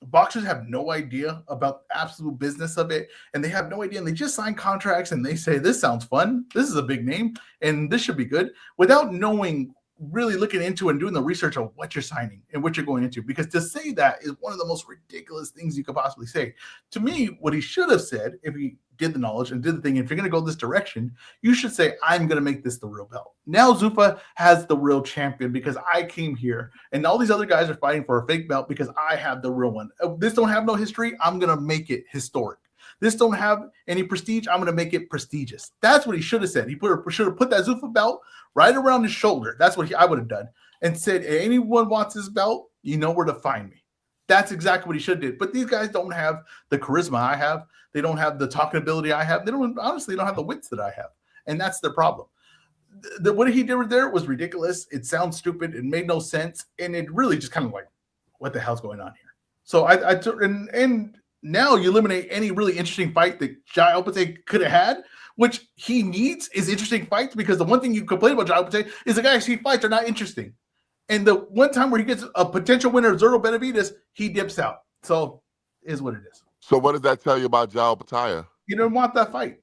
boxers have no idea about the absolute business of it, and they have no idea, and they just sign contracts and they say, "This sounds fun. This is a big name, and this should be good," without knowing, really looking into and doing the research of what you're signing and what you're going into. Because to say that is one of the most ridiculous things you could possibly say. To me, what he should have said, if he did the knowledge and did the thing, if you're going to go this direction, you should say, "I'm going to make this the real belt." Now Zuffa has the real champion because I came here, and all these other guys are fighting for a fake belt because I have the real one. This don't have no history. I'm going to make it historic. This don't have any prestige. I'm going to make it prestigious. That's what he should have said. He should have put that Zuffa belt right around his shoulder. That's what I would have done, and said, "Anyone wants this belt, you know where to find me." That's exactly what he should have did. But these guys don't have the charisma I have. They don't have the talking ability I have. They don't have the wits that I have, and that's their problem. What he did there was ridiculous. It sounds stupid. It made no sense, and it really just kind of like, what the hell's going on here? So and now you eliminate any really interesting fight that Jai Opetaia could have had, which he needs is interesting fights, because the one thing you complain about Jai Opetaia is the guys he fights are not interesting. And the one time where he gets a potential winner, Zurdo Benavidez, he dips out. So is what it is. So what does that tell you about Jai Opetaia? You don't want that fight.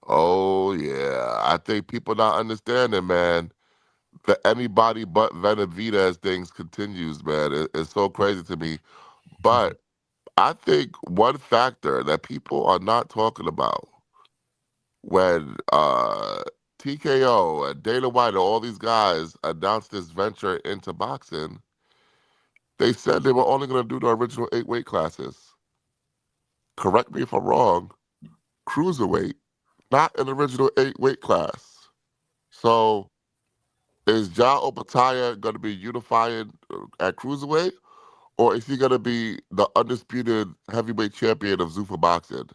Oh, yeah. I think people not understanding, man. The anybody but Benavidez things continues, man. It's so crazy to me. But I think one factor that people are not talking about when TKO and Dana White and all these guys announced this venture into boxing, They said they were only going to do the original 8 weight classes. Correct me if I'm wrong. Cruiserweight, not an original 8 weight class. So is Ja Opataya going to be unifying at cruiserweight, or is he going to be the undisputed heavyweight champion of Zuffa boxing?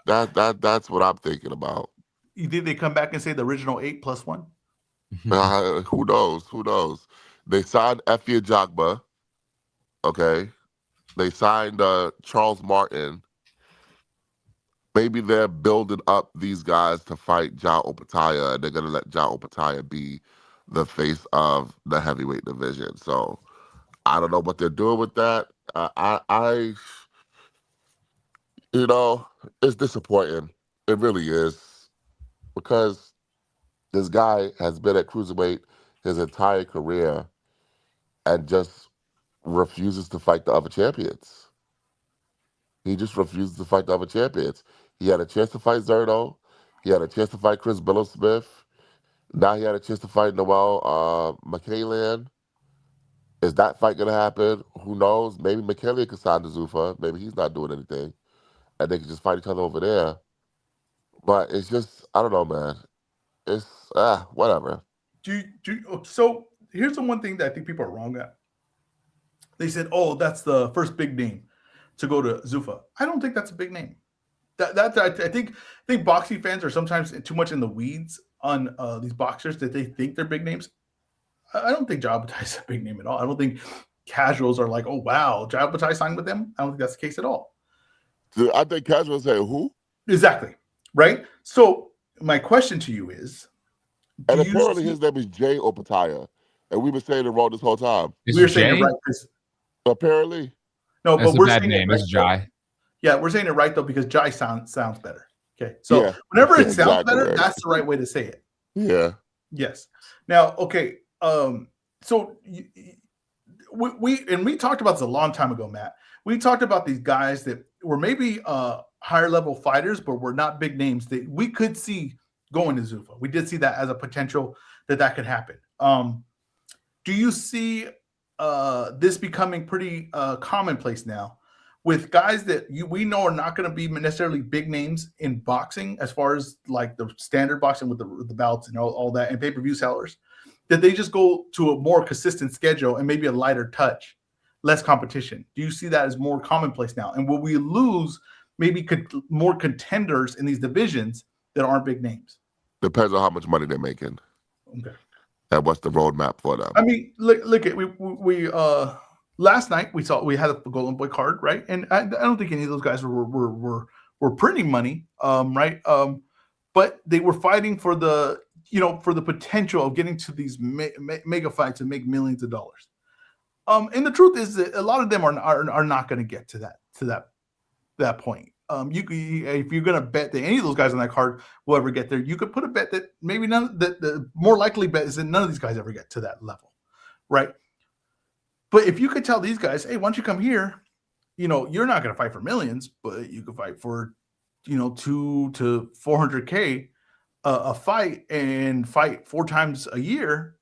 That's what I'm thinking about. You think they come back and say the original 8 plus 1? Who knows? Who knows? They signed Effie Jagba. Okay. They signed Charles Martin. Maybe they're building up these guys to fight Ja Opataya, and they're gonna let Ja Opataya be the face of the heavyweight division. So I don't know what they're doing with that. You know, it's disappointing. It really is, because this guy has been at cruiserweight his entire career and just refuses to fight the other champions. He just refuses to fight the other champions. He had a chance to fight Zerto. He had a chance to fight Chris Billowsmith. Now he had a chance to fight Noel McCallan. Is that fight going to happen? Who knows? Maybe McCallan could sign to Zuffa. Maybe he's not doing anything. And they can just fight each other over there. But it's just, I don't know, man. It's, whatever. So here's the one thing that I think people are wrong at. They said, "Oh, that's the first big name to go to Zuffa." I don't think that's a big name. I think boxing fans are sometimes too much in the weeds on these boxers that they think they're big names. I don't think Jabatai is a big name at all. I don't think casuals are like, "Oh wow, Jabatai signed with them." I don't think that's the case at all. I think casuals say, who? Exactly. Right? So my question to you is, and apparently his name is Jay Opataya. And we've been saying it wrong this whole time. We're saying it right. Apparently. No, that's but we're a bad saying name. it right, It's Jai. Yeah, we're saying it right though, because Jai sounds better. Okay. So whenever it sounds better, right. That's the right way to say it. Yeah. Yes. Now, okay. So we talked about this a long time ago, Matt. We talked about these guys that were maybe higher level fighters, but were not big names that we could see going to Zuffa. We did see that as a potential that could happen. Do you see this becoming pretty commonplace now with guys that we know are not going to be necessarily big names in boxing, as far as like the standard boxing with the belts and all that and pay-per-view sellers, that they just go to a more consistent schedule and maybe a lighter touch, less competition? Do you see that as more commonplace now? And will we lose maybe more contenders in these divisions that aren't big names? Depends on how much money they're making. Okay. And what's the roadmap for them? I mean, look at we last night we had a Golden Boy card, right? And I don't think any of those guys were printing money, right? But they were fighting for the potential of getting to these mega fights and make millions of dollars. And the truth is that a lot of them are not going to get to that point. If you're going to bet that any of those guys on that card will ever get there, you could put a bet that maybe the more likely bet is that none of these guys ever get to that level, right? But if you could tell these guys, hey, why don't you come here? You're not going to fight for millions, but you could fight for, 200 to 400K a fight and fight 4 times a year.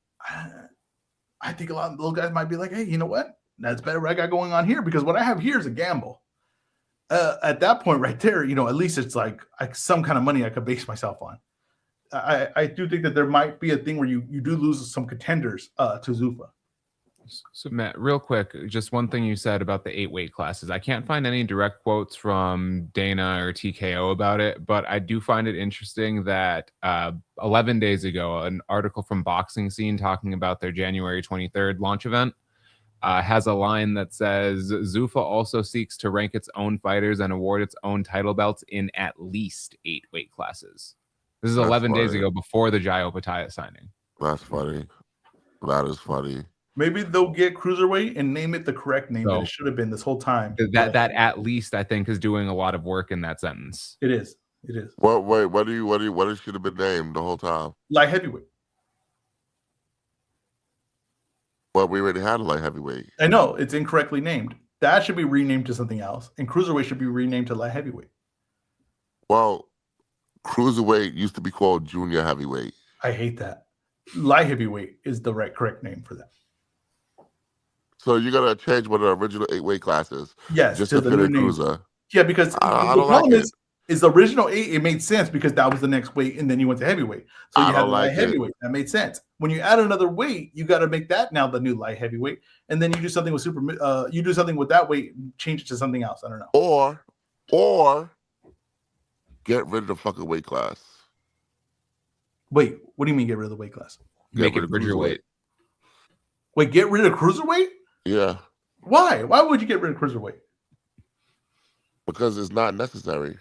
I think a lot of those guys might be like, hey, you know what? That's better what I got going on here, because what I have here is a gamble. At that point right there, at least it's like some kind of money I could base myself on. I do think that there might be a thing where you do lose some contenders to Zuffa. So Matt, real quick, just one thing you said about the 8 weight classes. I can't find any direct quotes from Dana or TKO about it, but I do find it interesting that 11 days ago, an article from Boxing Scene talking about their January 23rd launch event has a line that says Zuffa also seeks to rank its own fighters and award its own title belts in at least 8 weight classes. This is 11 days ago, before the Jai Opataya signing. That's funny. That is funny. Maybe they'll get cruiserweight and name it the correct name that it should have been this whole time. That at least, I think, is doing a lot of work in that sentence. It is. What it should have been named the whole time? Light heavyweight. Well, we already had a light heavyweight. I know it's incorrectly named. That should be renamed to something else, and cruiserweight should be renamed to light heavyweight. Well, cruiserweight used to be called junior heavyweight. I hate that. Light heavyweight is the correct name for that. So you're gonna change one of the original 8 weight classes Yes, just to to the fit new in name. cruiser. Yeah, because I the don't like problem it. is the original 8, it made sense because that was the next weight, and then you went to heavyweight. So I you had don't the light like it. heavyweight. That made sense. When you add another weight, you got to make that now the new light heavyweight, and then you do something with you do something with that weight, change it to something else. I don't know. Or get rid of the fucking weight class. Wait, what do you mean get rid of the weight class? Get Make rid it of cruiserweight. cruiserweight. Wait, get rid of cruiserweight? Yeah, Why? Why would you get rid of cruiserweight? because it's not necessary.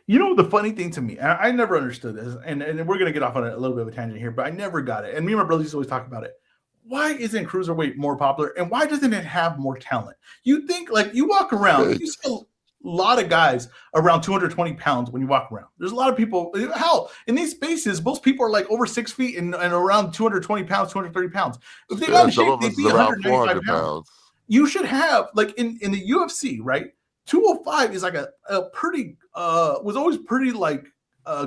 You know the funny thing to me, I never understood this, and we're gonna get off on a little bit of a tangent here, but I never got it. And me and my brothers used to always talk about it. Why isn't cruiserweight more popular, and why doesn't it have more talent? You think like you walk around, you see a lot of guys around 220 pounds when you walk around. There's a lot of people. Hell, in these spaces, most people are like over 6 feet and around 220 pounds, 230 pounds. If they got Yeah, in some shape, of they'd us is be around 195 400 pounds. pounds. You should have like in the UFC, right? 205 is like a pretty was always pretty like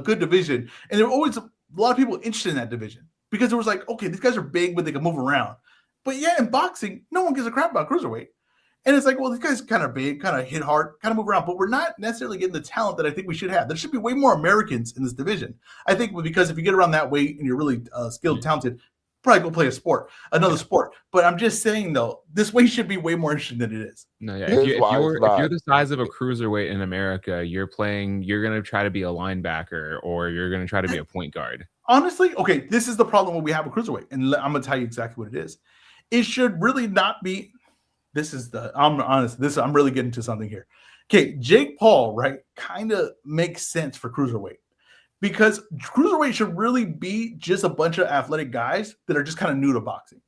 good division, and there were always a lot of people interested in that division because it was like, okay, these guys are big, but they can move around. But yeah, in boxing, no one gives a crap about cruiserweight. And it's like, well, these guys kind of big, kind of hit hard, kind of move around, but we're not necessarily getting the talent that I think we should have. There should be way more Americans in this division. I think because if you get around that weight and you're really skilled, talented, probably go play another sport. But I'm just saying though, this weight should be way more interesting than it is. No, yeah. Here's why it's If you're not. the size of a cruiserweight in America, you're gonna try to be a linebacker or you're gonna try to be a point guard. Honestly, okay, this is the problem when we have a cruiserweight, and I'm gonna tell you exactly what it is. It should really not be. I'm honest. I'm really getting to something here. Okay, Jake Paul, right, kind of makes sense for cruiserweight because cruiserweight should really be just a bunch of athletic guys that are just kind of new to boxing.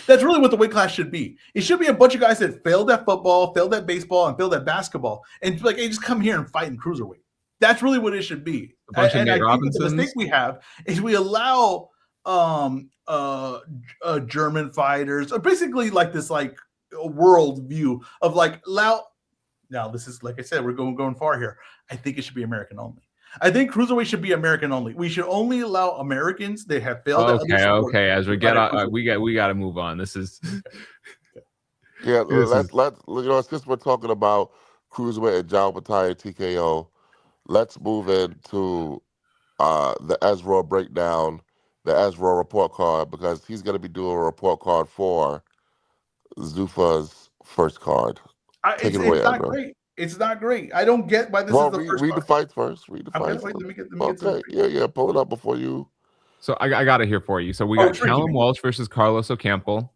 That's really what the weight class should be. It should be a bunch of guys that failed at football, failed at baseball, and failed at basketball, and like, hey, just come here and fight in cruiserweight. That's really what it should be. A bunch of And I Nate think that the Robinsons. mistake we have is we allow German fighters, or basically like this like world view of like allow. Now this is like I said, we're going far here. I think it should be American only. I think cruiserweight should be American only. We should only allow Americans that have failed at other sports. Okay. As we get we got to move on. This is Yeah, this is since we're talking about cruiserweight and John Battaglia TKO, let's move into the EzRaw breakdown, the EzRaw report card, because he's going to be doing a report card for Zuffa's first card. Take it away, It's not Ezra. great. It's not great. I don't get why this Well, is the first read the card. fights first. Read the Okay, fights. wait, let me get Okay, yeah. Pull it up before you. so I got it here for you. So we Oh, got it's free to Callum me. Walsh versus Carlos Ocampo.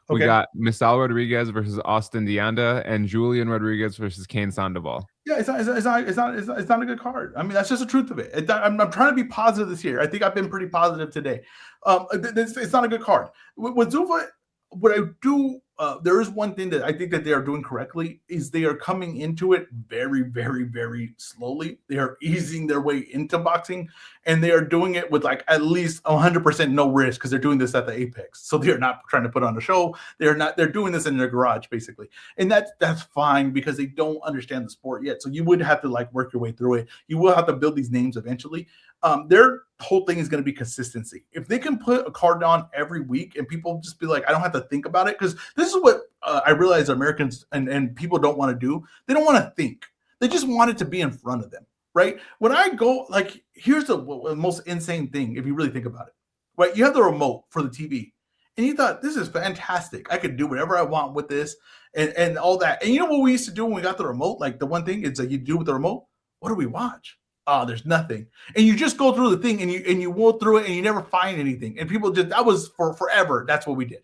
We Okay. got Misal Rodriguez versus Austin Dianda and Julian Rodriguez versus Kane Sandoval. Yeah, it's not a good card. I mean, that's just the truth of it. I'm trying to be positive this year. I think I've been pretty positive today. It's not a good card. With Zuffa, what I do, there is one thing that I think that they are doing correctly is they are coming into it very, very, very slowly. They are easing their way into boxing, and they are doing it with like at least 100% no risk because they're doing this at the apex. So they're not trying to put on a show. They're doing this in their garage basically, and that's fine because they don't understand the sport yet. So you would have to like work your way through it. You will have to build these names eventually. Their whole thing is going to be consistency. If they can put a card on every week and people just be like, I don't have to think about it, because this is what I realize Americans and people don't want to do. They don't want to think. They just want it to be in front of them, right? When I go, like, here's the most insane thing if you really think about it, right? You have the remote for the TV, and you thought, this is fantastic. I could do whatever I want with this and all that. And you know what we used to do when we got the remote? Like the one thing is that you do with the remote, what do we watch? Oh, there's nothing. And you just go through the thing and you go through it and you never find anything. And people just, that was for forever. That's what we did.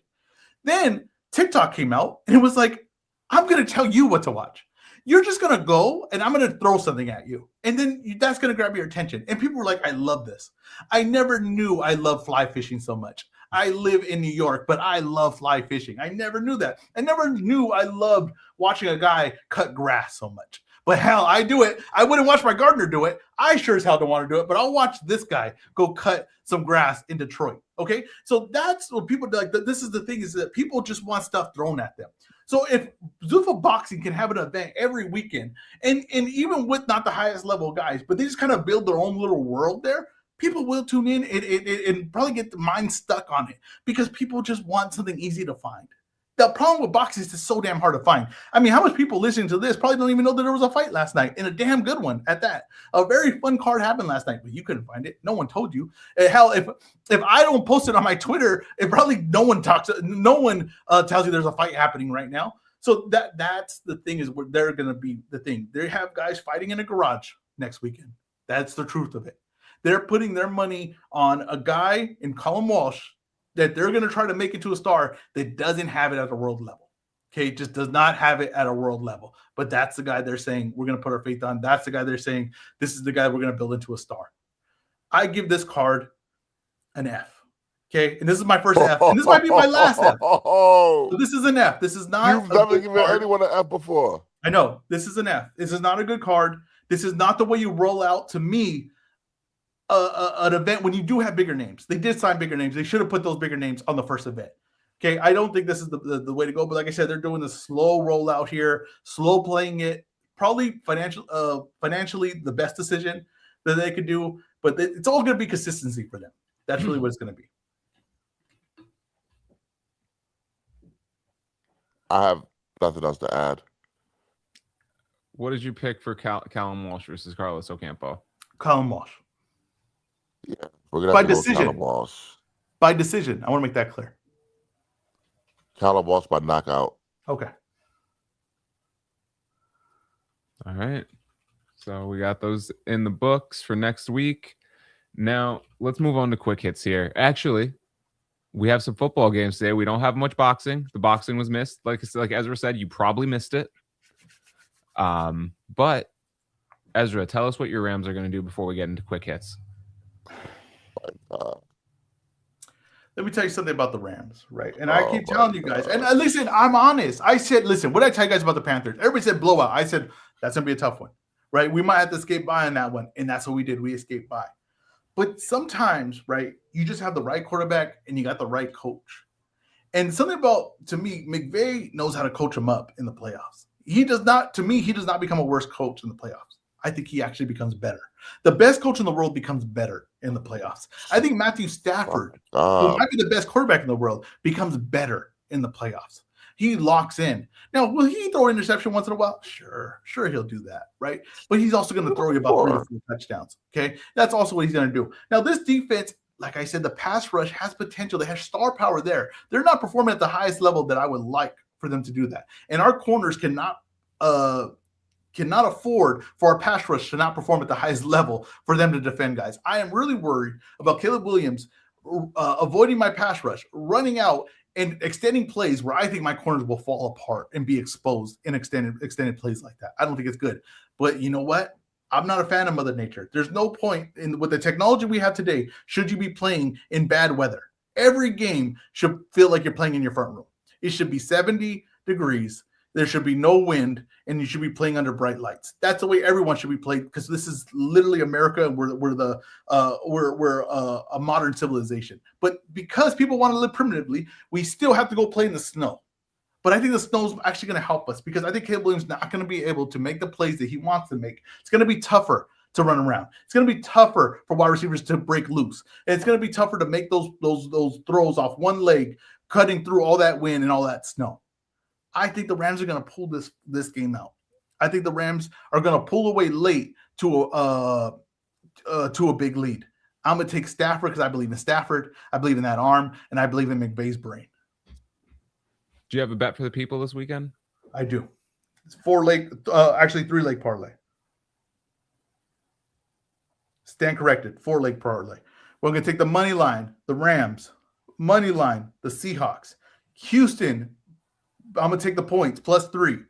Then TikTok came out and it was like, I'm going to tell you what to watch. You're just going to go and I'm going to throw something at you. And then that's going to grab your attention. And people were like, I love this. I never knew I love fly fishing so much. I live in New York, but I love fly fishing. I never knew that. I never knew I loved watching a guy cut grass so much. But hell, I do it. I wouldn't watch my gardener do it. I sure as hell don't want to do it, but I'll watch this guy go cut some grass in Detroit. Okay. So that's what people like. This is the thing, is that people just want stuff thrown at them. So if Zuffa Boxing can have an event every weekend, and even with not the highest level guys, but they just kind of build their own little world there, people will tune in and probably get the mind stuck on it because people just want something easy to find. The problem with boxing is it's so damn hard to find. I mean, how much people listening to this probably don't even know that there was a fight last night, and a damn good one at that. A very fun card happened last night, but you couldn't find it. No one told you. Hell, if I don't post it on my Twitter, it probably no one tells you there's a fight happening right now. So that's the thing, is where they're going to be the thing. They have guys fighting in a garage next weekend. That's the truth of it. They're putting their money on a guy in Colin Walsh that they're going to try to make into a star that doesn't have it at a world level. Okay, just does not have it at a world level. But that's the guy they're saying we're going to put our faith on. That's the guy they're saying this is the guy we're going to build into a star. I give this card an F. Okay, and this is my first F, and this might be my last F. So this is an F. This is not. You've never given anyone an F before. I know. This is an F. This is not a good card. This is not the way you roll out, to me, an event when you do have bigger names. They did sign bigger names. They should have put those bigger names on the first event. Okay, I don't think this is the way to go. But like I said, they're doing the slow rollout here, slow playing it. Probably financially the best decision that they could do. But it's all going to be consistency for them. That's really what it's going to be. I have nothing else to add. What did you pick for Callum Walsh versus Carlos Ocampo? Callum Walsh. Yeah, we're gonna by have to decision. Go Callum Walsh. By decision. I want to make that clear. Callum Walsh by knockout. Okay. All right. So we got those in the books for next week. Now let's move on to quick hits here. Actually, we have some football games today. We don't have much boxing. The boxing was missed. Like Ezra said, you probably missed it. But Ezra, tell us what your Rams are going to do before we get into quick hits. Let me tell you something about the Rams, right? And I keep telling you guys, and listen, I'm honest. I said, listen, what did I tell you guys about the Panthers? Everybody said blowout. I said, that's going to be a tough one, right? We might have to escape by on that one. And that's what we did. We escaped by. But sometimes, right, you just have the right quarterback and you got the right coach. And something about, to me, McVay knows how to coach him up in the playoffs. He does not become a worse coach in the playoffs. I think he actually becomes better. The best coach in the world becomes better in the playoffs. I think Matthew Stafford, who might be the best quarterback in the world, becomes better in the playoffs. He locks in. Now, will he throw an interception once in a while? Sure he'll do that, right? But he's also going to throw you about 3 to 4 touchdowns, okay? That's also what he's going to do. Now, this defense, like I said, the pass rush has potential. They have star power there. They're not performing at the highest level that I would like for them to do that. And our corners cannot afford for our pass rush to not perform at the highest level for them to defend guys. I am really worried about Caleb Williams avoiding my pass rush, running out and extending plays where I think my corners will fall apart and be exposed in extended plays like that. I don't think it's good. But you know what? I'm not a fan of Mother Nature. There's no point with the technology we have today, should you be playing in bad weather. Every game should feel like you're playing in your front room. It should be 70 degrees. There should be no wind, and you should be playing under bright lights. That's the way everyone should be played, because this is literally America, and we're a modern civilization. But because people want to live primitively, we still have to go play in the snow. But I think the snow is actually going to help us, because I think Caleb Williams is not going to be able to make the plays that he wants to make. It's going to be tougher to run around. It's going to be tougher for wide receivers to break loose. And it's going to be tougher to make those throws off one leg, cutting through all that wind and all that snow. I think the Rams are going to pull this game out. I think the Rams are going to pull away late to a big lead. I'm going to take Stafford because I believe in Stafford. I believe in that arm, and I believe in McVay's brain. Do you have a bet for the people this weekend? I do. It's 3-leg parlay. Stand corrected. 4-leg parlay. We're going to take the money line, the Rams, money line, the Seahawks, Houston. I'm going to take the points, +3.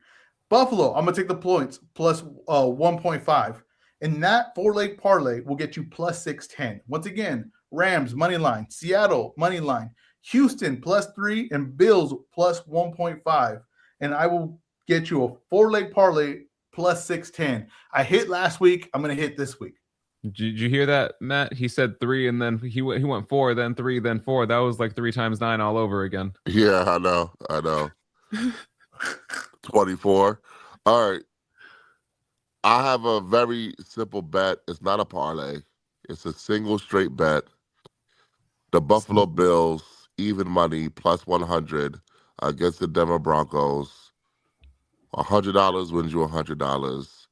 Buffalo, I'm going to take the points, plus 1.5. And that 4-leg parlay will get you +610. Once again, Rams, money line. Seattle, money line. Houston, +3. And Bills, plus 1.5. And I will get you a 4-leg parlay, +610. I hit last week. I'm going to hit this week. Did you hear that, Matt? He said 3, and then he went 4, then 3, then 4. That was like 3 times 9 all over again. Yeah, I know. 24. All right. I have a very simple bet. It's not a parlay. It's a single straight bet. The Buffalo Bills, even money, +100 against the Denver Broncos. $100 wins you $100.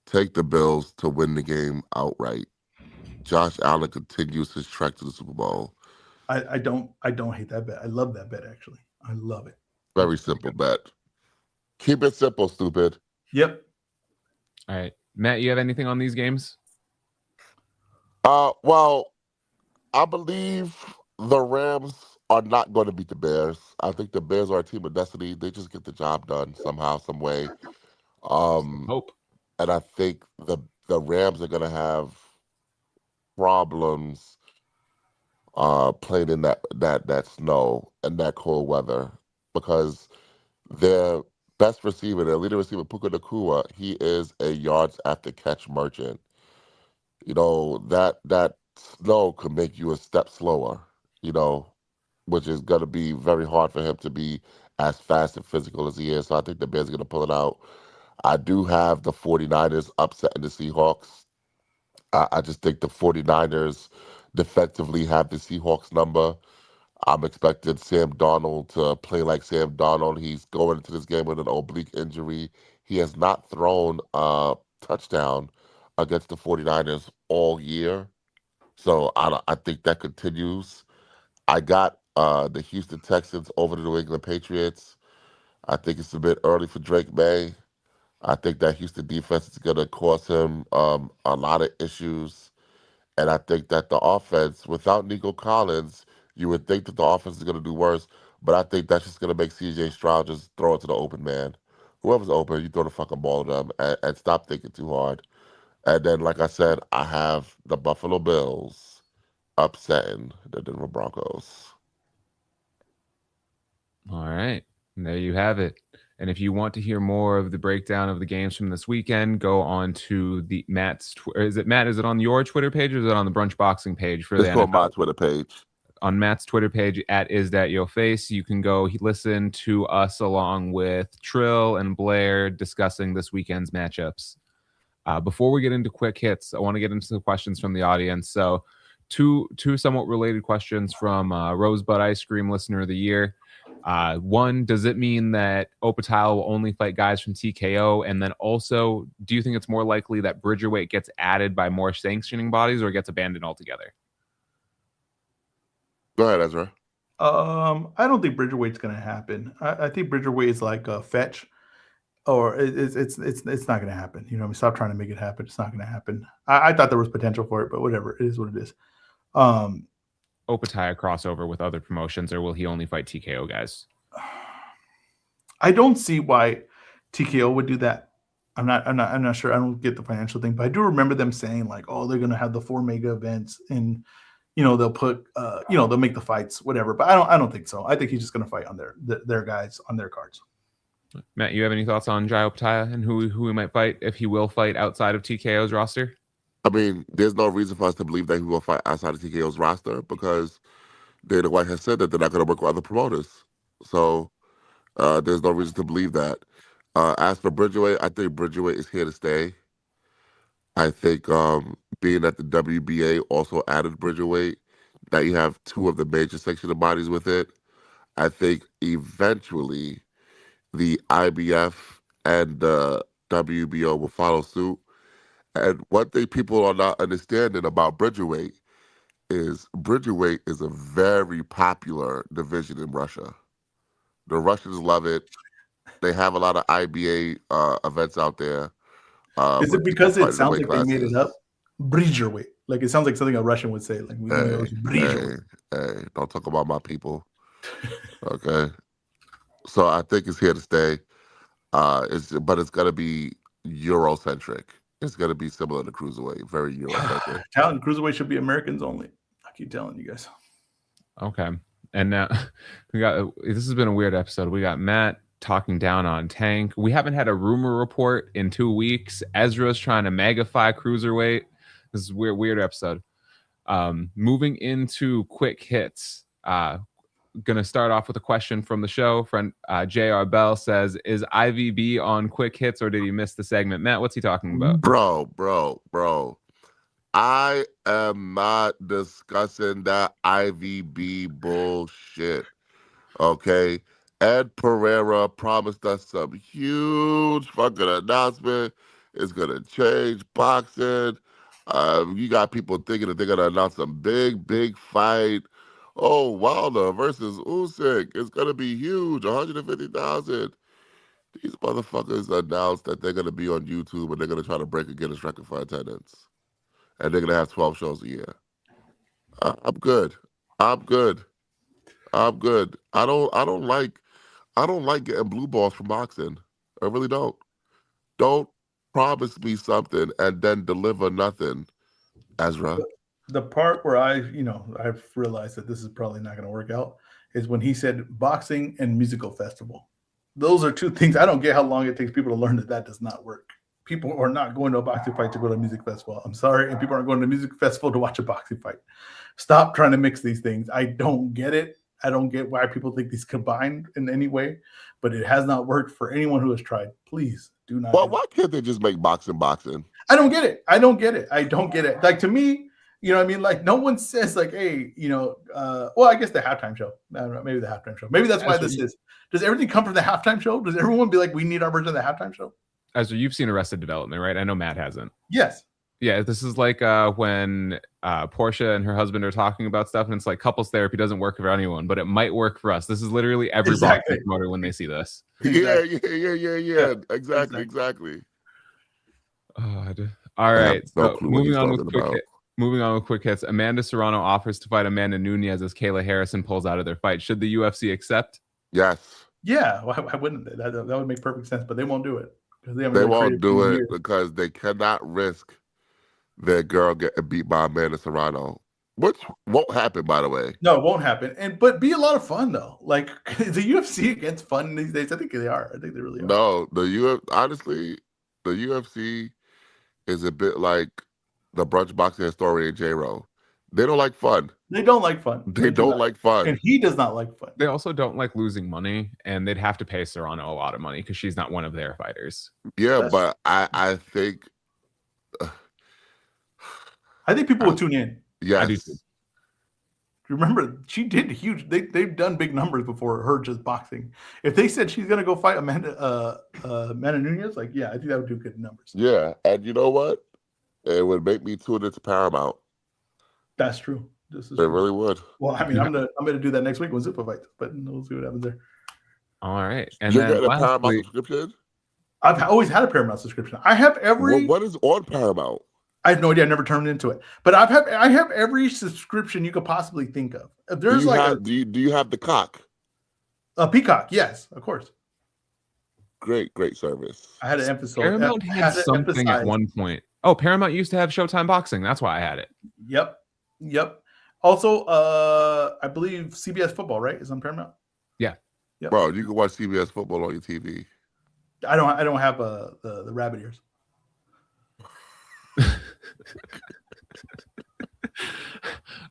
Take the Bills to win the game outright. Josh Allen continues his trek to the Super Bowl. I don't hate that bet. I love that bet actually. I love it. Very simple bet. Keep it simple, stupid. Yep. All right, Matt, you have anything on these games? Well, I believe the Rams are not going to beat the Bears. I think the Bears are a team of destiny. They just get the job done somehow, some way. Hope. And I think the Rams are going to have problems playing in that snow and that cold weather because their best receiver, their leading receiver, Puka Nakua, he is a yards after catch merchant. That snow could make you a step slower, you know, which is going to be very hard for him to be as fast and physical as he is. So I think the Bears are going to pull it out. I do have the 49ers upsetting the Seahawks. I just think the 49ers defensively have the Seahawks number. I'm expecting Sam Darnold to play like Sam Darnold. He's going into this game with an oblique injury. He has not thrown a touchdown against the 49ers all year. So I think that continues. I got the Houston Texans over the New England Patriots. I think it's a bit early for Drake May. I think that Houston defense is going to cause him a lot of issues. And I think that the offense, without Nico Collins, you would think that the offense is going to do worse. But I think that's just going to make CJ Stroud just throw it to the open man. Whoever's open, you throw the fucking ball to them and stop thinking too hard. And then, like I said, I have the Buffalo Bills upsetting the Denver Broncos. All right. And there you have it. And if you want to hear more of the breakdown of the games from this weekend, go on to the Matt's. Is it Matt? Is it on your Twitter page or is it on the Brunch Boxing page for the It's NFL? on my Twitter page. On Matt's Twitter page at @isthatyourface, you can go listen to us along with Trill and Blair discussing this weekend's matchups. Before we get into quick hits, I want to get into some questions from the audience. So, two somewhat related questions from Rosebud Ice Cream Listener of the Year. One, does it mean that Opatile will only fight guys from TKO? And then also, do you think it's more likely that Bridgerweight gets added by more sanctioning bodies or gets abandoned altogether? Go ahead, Ezra. I don't think Bridgerweight's going to happen. I think Bridgerweight is like a fetch, or it's not going to happen. You know, stop trying to make it happen. It's not going to happen. I thought there was potential for it, but whatever. It is what it is. Opatile crossover with other promotions, or will he only fight TKO guys? I don't see why TKO would do that. I'm not sure. I don't get the financial thing, but I do remember them saying like, oh, they're going to have the 4 mega events and they'll put they'll make the fights, whatever. But I don't think so. I think he's just going to fight on their guys on their cards. Matt, you have any thoughts on Jai Opatile and who he might fight, if he will fight outside of TKO's roster? I mean, there's no reason for us to believe that he will fight outside of TKO's roster because Dana White has said that they're not going to work with other promoters. So there's no reason to believe that. As for Bridgerweight, I think Bridgerweight is here to stay. I think being that the WBA also added Bridgerweight, that you have 2 of the major sanctioned bodies with it, I think eventually the IBF and the WBO will follow suit. And one thing people are not understanding about Bridgerweight is a very popular division in Russia. The Russians love it. They have a lot of IBA events out there. Is it because it sounds like they made it up? Bridgerweight. Like it sounds like something a Russian would say. Like hey, don't talk about my people. Okay. So I think it's here to stay. But it's gonna be Eurocentric. It's gonna be similar to Cruiserweight, very Eurocentric. Talent Cruiserweight should be Americans only. I keep telling you guys. Okay. And now this has been a weird episode. We got Matt talking down on Tank. We haven't had a rumor report in 2 weeks. Ezra's trying to magnify Cruiserweight. This is a weird episode. Moving into quick hits. Going to start off with a question from the show. Friend JR Bell says, is IVB on quick hits or did he miss the segment? Matt, what's he talking about? Bro. I am not discussing that IVB bullshit. Okay? Ed Pereira promised us some huge fucking announcement. It's gonna change boxing. You got people thinking that they're gonna announce some big fight. Oh, Wilder versus Usyk. It's gonna be huge. 150,000. These motherfuckers announced that they're gonna be on YouTube and they're gonna try to break a Guinness record for attendance, and they're gonna have 12 shows a year. I'm good. I'm good. I'm good. I don't like getting blue balls from boxing. I really don't. Don't promise me something and then deliver nothing, Ezra. The part where I've realized that this is probably not going to work out is when he said boxing and musical festival. Those are two things. I don't get how long it takes people to learn that that does not work. People are not going to a boxing fight to go to a music festival. I'm sorry, and people aren't going to a music festival to watch a boxing fight. Stop trying to mix these things. I don't get it. I don't get why people think these combined in any way, but it has not worked for anyone who has tried. Please do not. Well, why can't they just make boxing boxing? I don't get it. I don't get it. I don't get it. Like, to me, you know what I mean? Like, no one says, like, hey, well, I guess the halftime show. I don't know, maybe the halftime show. Maybe that's why this is. Does everything come from the halftime show? Does everyone be like, we need our version of the halftime show? Ezra, you've seen Arrested Development, right? I know Matt hasn't. Yes. Yeah, this is like when Portia and her husband are talking about stuff, and it's like couples therapy doesn't work for anyone, but it might work for us. This is literally every boxing promoter when they see this. Exactly. Yeah. Exactly. All right. No So moving on with quick hits. Amanda Serrano offers to fight Amanda Nunes as Kayla Harrison pulls out of their fight. Should the UFC accept? Yes. Yeah. Why wouldn't they? That would make perfect sense, but they won't do it. They won't do it because they cannot risk their girl getting beat by Amanda Serrano, which won't happen, by the way. No, it won't happen. But be a lot of fun though. Like, the UFC gets fun these days. I think they are. I think they really are. No, honestly, the UFC is a bit like the brunch boxing historian J-Ro. They don't like fun. They don't like fun. They don't like fun. And he does not like fun. They also don't like losing money, and they'd have to pay Serrano a lot of money because she's not one of their fighters. Yeah, but I think people will tune in. Yes. I do too. Remember, she did huge. They've done big numbers before her just boxing. If they said she's gonna go fight Amanda Nunes, like, yeah, I think that would do good numbers. Yeah, and you know what? It would make me tune into Paramount. That's true. It really would. Well, I mean, I'm gonna do that next week when Zupa fights, but we'll see what happens there. All right, and you're then getting a Paramount subscription. I've always had a Paramount subscription. I have every. What is on Paramount? I have no idea. I never turned into it, but I have every subscription you could possibly think of. If there's do you have the cock? A Peacock, yes, of course. Great service. I had to emphasize. Paramount had something at one point. Oh, Paramount used to have Showtime Boxing. That's why I had it. Yep. Also, I believe CBS Football, right, is on Paramount. Yeah. Yep. Bro, you can watch CBS Football on your TV. I don't have the rabbit ears.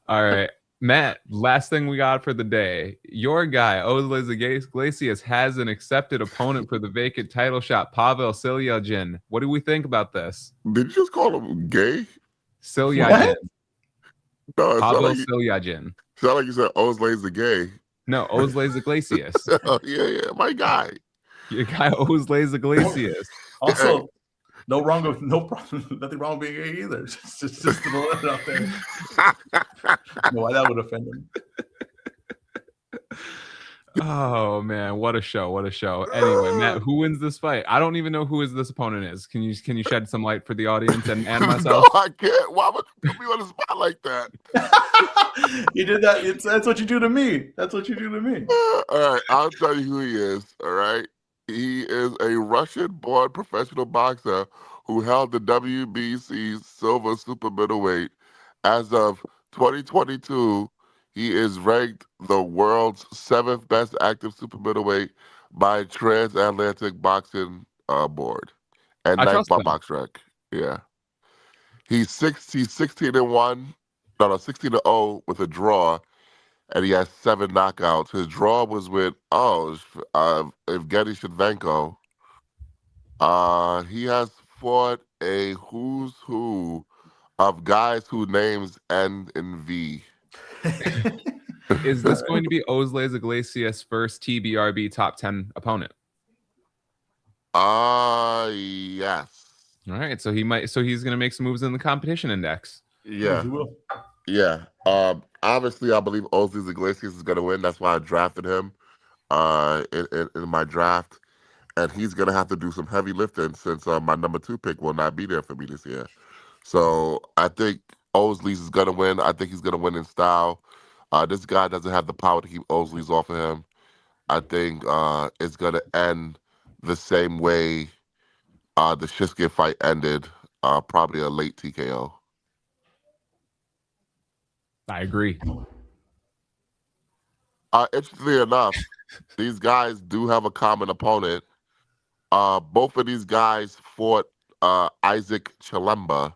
All right, Matt, last thing we got for the day. Your guy, Ozlez Iglesias, has an accepted opponent for the vacant title shot, Pavel Silyagin. What do we think about this? Did you just call him gay? Silyagin. No, Pavel Silyagin. Sound like you said Ozlez the gay. No, Ozlez Iglesias. Oh, yeah, my guy. Your guy, Ozlez Iglesias. Also, nothing wrong with being gay either. Just to let it out there. No, why that would offend him. Oh man, what a show! Anyway, Matt, who wins this fight? I don't even know who this opponent is. Can you shed some light for the audience and myself? No, I can't. Why would you put me on the spot like that? You did that. That's what you do to me. All right, I'll tell you who he is. All right, he is a Russian-born professional boxer who held the WBC silver super middleweight. As of 2022, he is ranked the world's 7th best active super middleweight by Transatlantic Boxing Board and 9th by BoxRec. Yeah, he's 16-1, 16-0 with a draw, and he has 7 knockouts. His draw was with Evgeny Shevchenko. He has fought a who's who of guys whose names end in V. Is this going to be Osles Iglesias' first TBRB top 10 opponent? Yes. All right, so he's going to make some moves in the competition index. Yeah. He will. Yeah. Obviously, I believe Osles Iglesias is going to win. That's why I drafted him in my draft. And he's going to have to do some heavy lifting since my number 2 pick will not be there for me this year. So I think Osles is going to win. I think he's going to win in style. This guy doesn't have the power to keep Osles off of him. I think it's going to end the same way the Shinsuke fight ended, probably a late TKO. I agree. Interestingly enough, these guys do have a common opponent. Both of these guys fought Isaac Chilemba,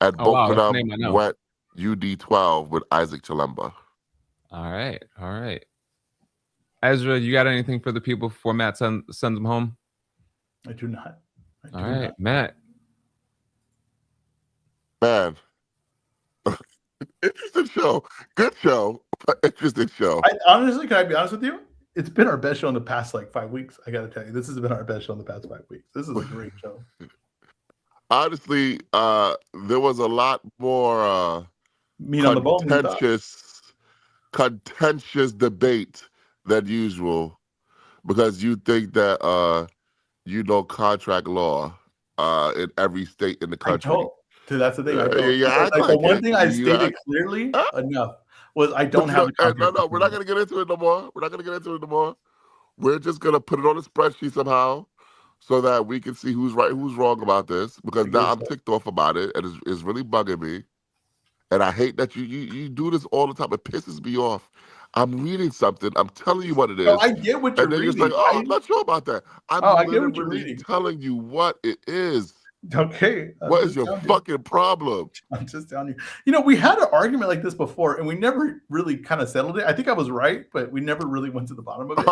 and Oh, both wow, of that's a them name I know. went UD12 with Isaac Chilemba. All right. Ezra, you got anything for the people before Matt sends them home? I do not. All right, Matt. Man, interesting show. Good show, but interesting show. Honestly, can I be honest with you? It's been our best show in the past 5 weeks. I got to tell you, this has been our best show in the past 5 weeks. This is a great show. Honestly, there was a lot more Meat on the bone. contentious debate than usual, because you think that contract law in every state in the country. Dude, that's the thing. I don't. The one thing I stated clearly enough was I don't have the contract. No, we're not gonna get into it no more. We're just gonna put it on a spreadsheet somehow, so that we can see who's right, who's wrong about this. Because now I'm ticked off about it, and it's really bugging me. And I hate that you do this all the time. It pisses me off. I'm reading something. I'm telling you what it is. No, I get what you're reading. And then you're like, I'm not sure about that. I get what you're reading. Telling you what it is. Okay. What is your fucking problem? I'm just telling you. We had an argument like this before, and we never really kind of settled it. I think I was right, but we never really went to the bottom of it.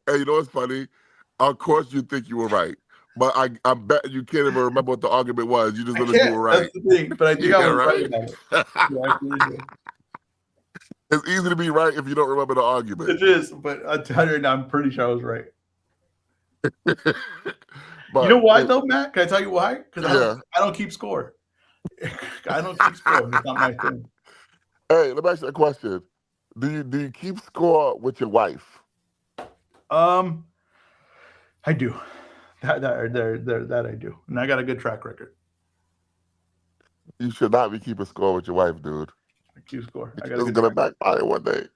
Hey, you know what's funny? Of course you think you were right. But I bet you can't even remember what the argument was. You just know that you were right. That's the thing. But I think I was right about it. Yeah, it's easy to be right if you don't remember the argument. It is, but I'll tell you right now, I'm pretty sure I was right. But, you know why though, Matt? Can I tell you why? Because I don't keep score. I don't keep score. It's not my thing. Hey, let me ask you a question. Do you keep score with your wife? I do. That I do, and I got a good track record. You should not be keeping score with your wife, dude. I keep score. It's gonna backfire one day.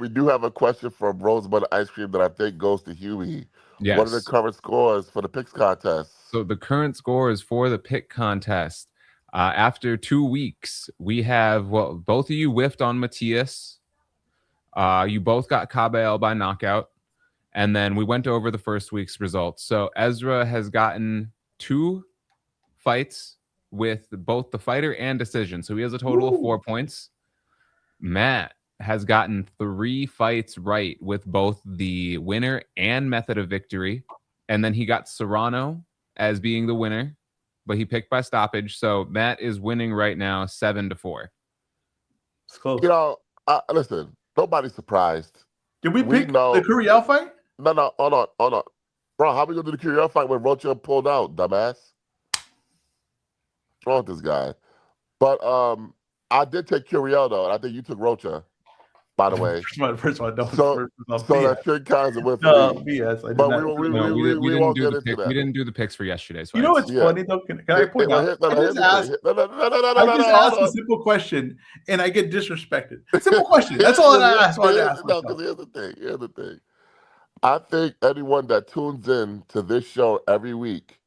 We do have a question from Rosebud Ice Cream that I think goes to Huey. Yes. What are the current scores for the picks contest? So the current scores for the pick contest, after 2 weeks, we have, both of you whiffed on Matias. You both got Cabell by knockout. And then we went over the first week's results. So Ezra has gotten 2 fights with both the fighter and decision. So he has a total of 4 points. Matt has gotten 3 fights right with both the winner and method of victory. And then he got Serrano as being the winner, but he picked by stoppage. So Matt is winning right now 7-4. It's close. Listen, nobody's surprised. Did we pick the Curiel fight? No, hold on. Bro, how we gonna do the Curiel fight when Rocha pulled out, dumbass? What's wrong with this guy? But I did take Curiel though, and I think you took Rocha. By the way, first one, don't. So that shit kind of went for me. BS. But we won't get into that. We didn't do the picks for yesterday's fights. You know what's funny though? Can I point out? I just asked a simple question, and I get disrespected. Simple question. That's all I asked. No, because here's the thing. I think anyone that tunes in to this show every week,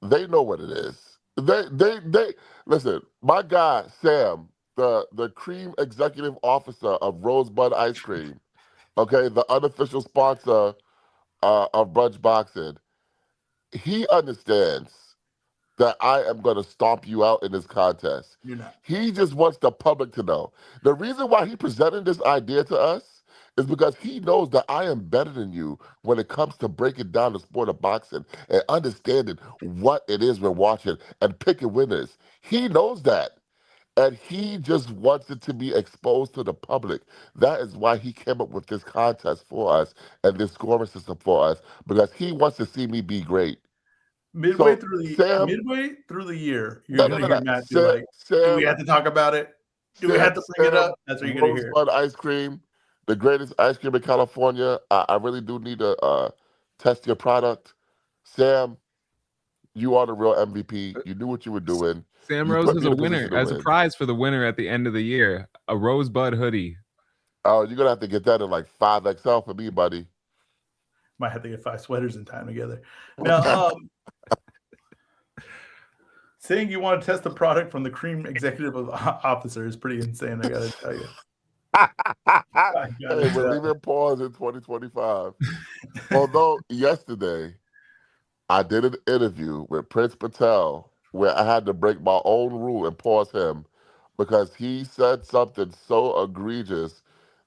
they know what it is. They listen. My guy Sam, the cream executive officer of Rosebud Ice Cream, okay, the unofficial sponsor of Brunch Boxing, he understands that I am going to stomp you out in this contest. You're not. He just wants the public to know. The reason why he presented this idea to us is because he knows that I am better than you when it comes to breaking down the sport of boxing and understanding what it is we're watching and picking winners. He knows that. And he just wants it to be exposed to the public. That is why he came up with this contest for us and this scoring system for us, because he wants to see me be great. So, Sam, Midway through the year, you're no, no, gonna no, hear no. Matt be Sam, like, "Do we Sam, have to talk about it? Do we have to bring it Sam, up?" That's what you're gonna hear. Rosebud ice cream, the greatest ice cream in California. I really do need to test your product. Sam, you are the real MVP. You knew what you were doing. Sam You Rose put has me in a a position winner to as a win. prize for the winner at the end of the year, a Rosebud hoodie. Oh, you're gonna have to get that in like 5XL for me, buddy. Might have to get 5 sweaters in time together. Now, saying you want to test the product from the cream executive officer is pretty insane. I gotta tell you. I gotta Hey, we're tell leaving pause in 2025. Although yesterday I did an interview with Prince Patel where I had to break my own rule and pause him because he said something so egregious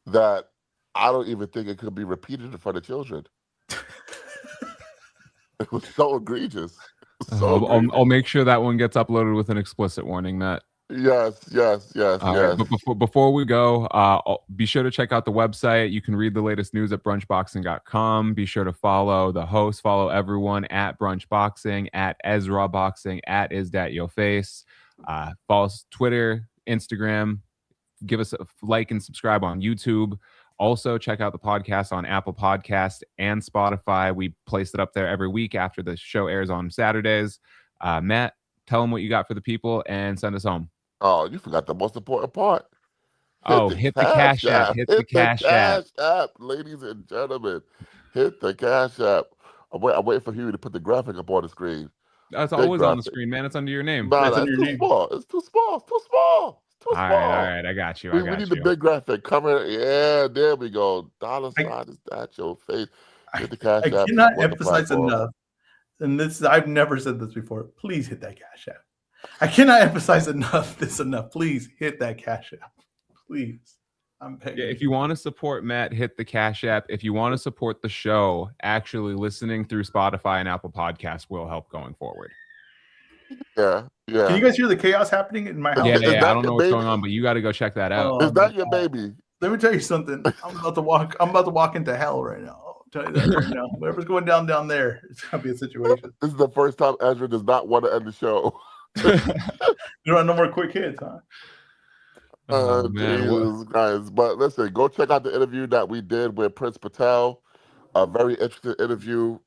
that I don't even think it could be repeated in front of children. It was so egregious. So I'll egregious. make sure that one gets uploaded with an explicit warning, Matt. Yes, yes, yes, All right, yes. but before we go, be sure to check out the website. You can read the latest news at brunchboxing.com. Be sure to follow the host, follow everyone at brunchboxing, at EzRaw Boxing, at isdatyourface. Follow us Twitter, Instagram. Give us a like and subscribe on YouTube. Also, check out the podcast on Apple Podcast and Spotify. We place it up there every week after the show airs on Saturdays. Matt, tell them what you got for the people and send us home. Oh, you forgot the most important part. Hit Oh, the hit the cash Cash App. app. Hit the Hit the Cash App. cash app, ladies and gentlemen. Hit the cash app. I'm waiting for Huey to put the graphic up on the screen. That's Big always on the graphic. screen, man. It's under your name. Nah, That's under that's your too name. small. It's too small. It's too small. It's too All small. right. I got you. I We got need the you. big graphic coming. Yeah, there we go. Dollar I, sign is that your face. I, Hit the cash I app. cannot Support the emphasize platform. enough, and this I've never said this before. Please hit that cash app. I cannot emphasize enough. Please hit that cash app. Please. I'm begging Yeah, if you. you want to support Matt, hit the Cash App. If you want to support the show, actually listening through Spotify and Apple Podcasts will help going forward. Yeah, Can yeah. you guys hear the chaos happening in my house? Is I that don't your know what's going baby? on, but you got to go check that out. Oh Is my that your god. baby? Let me tell you something. I'm about to walk into hell right now. I'll tell you that right now. Whatever's going down there, it's gonna be a situation. This is the first time Ezra does not want to end the show. You don't have no more quick hits, huh? Oh man, what? Jesus Christ. But listen, go check out the interview that we did with Prince Patel. A very interesting interview.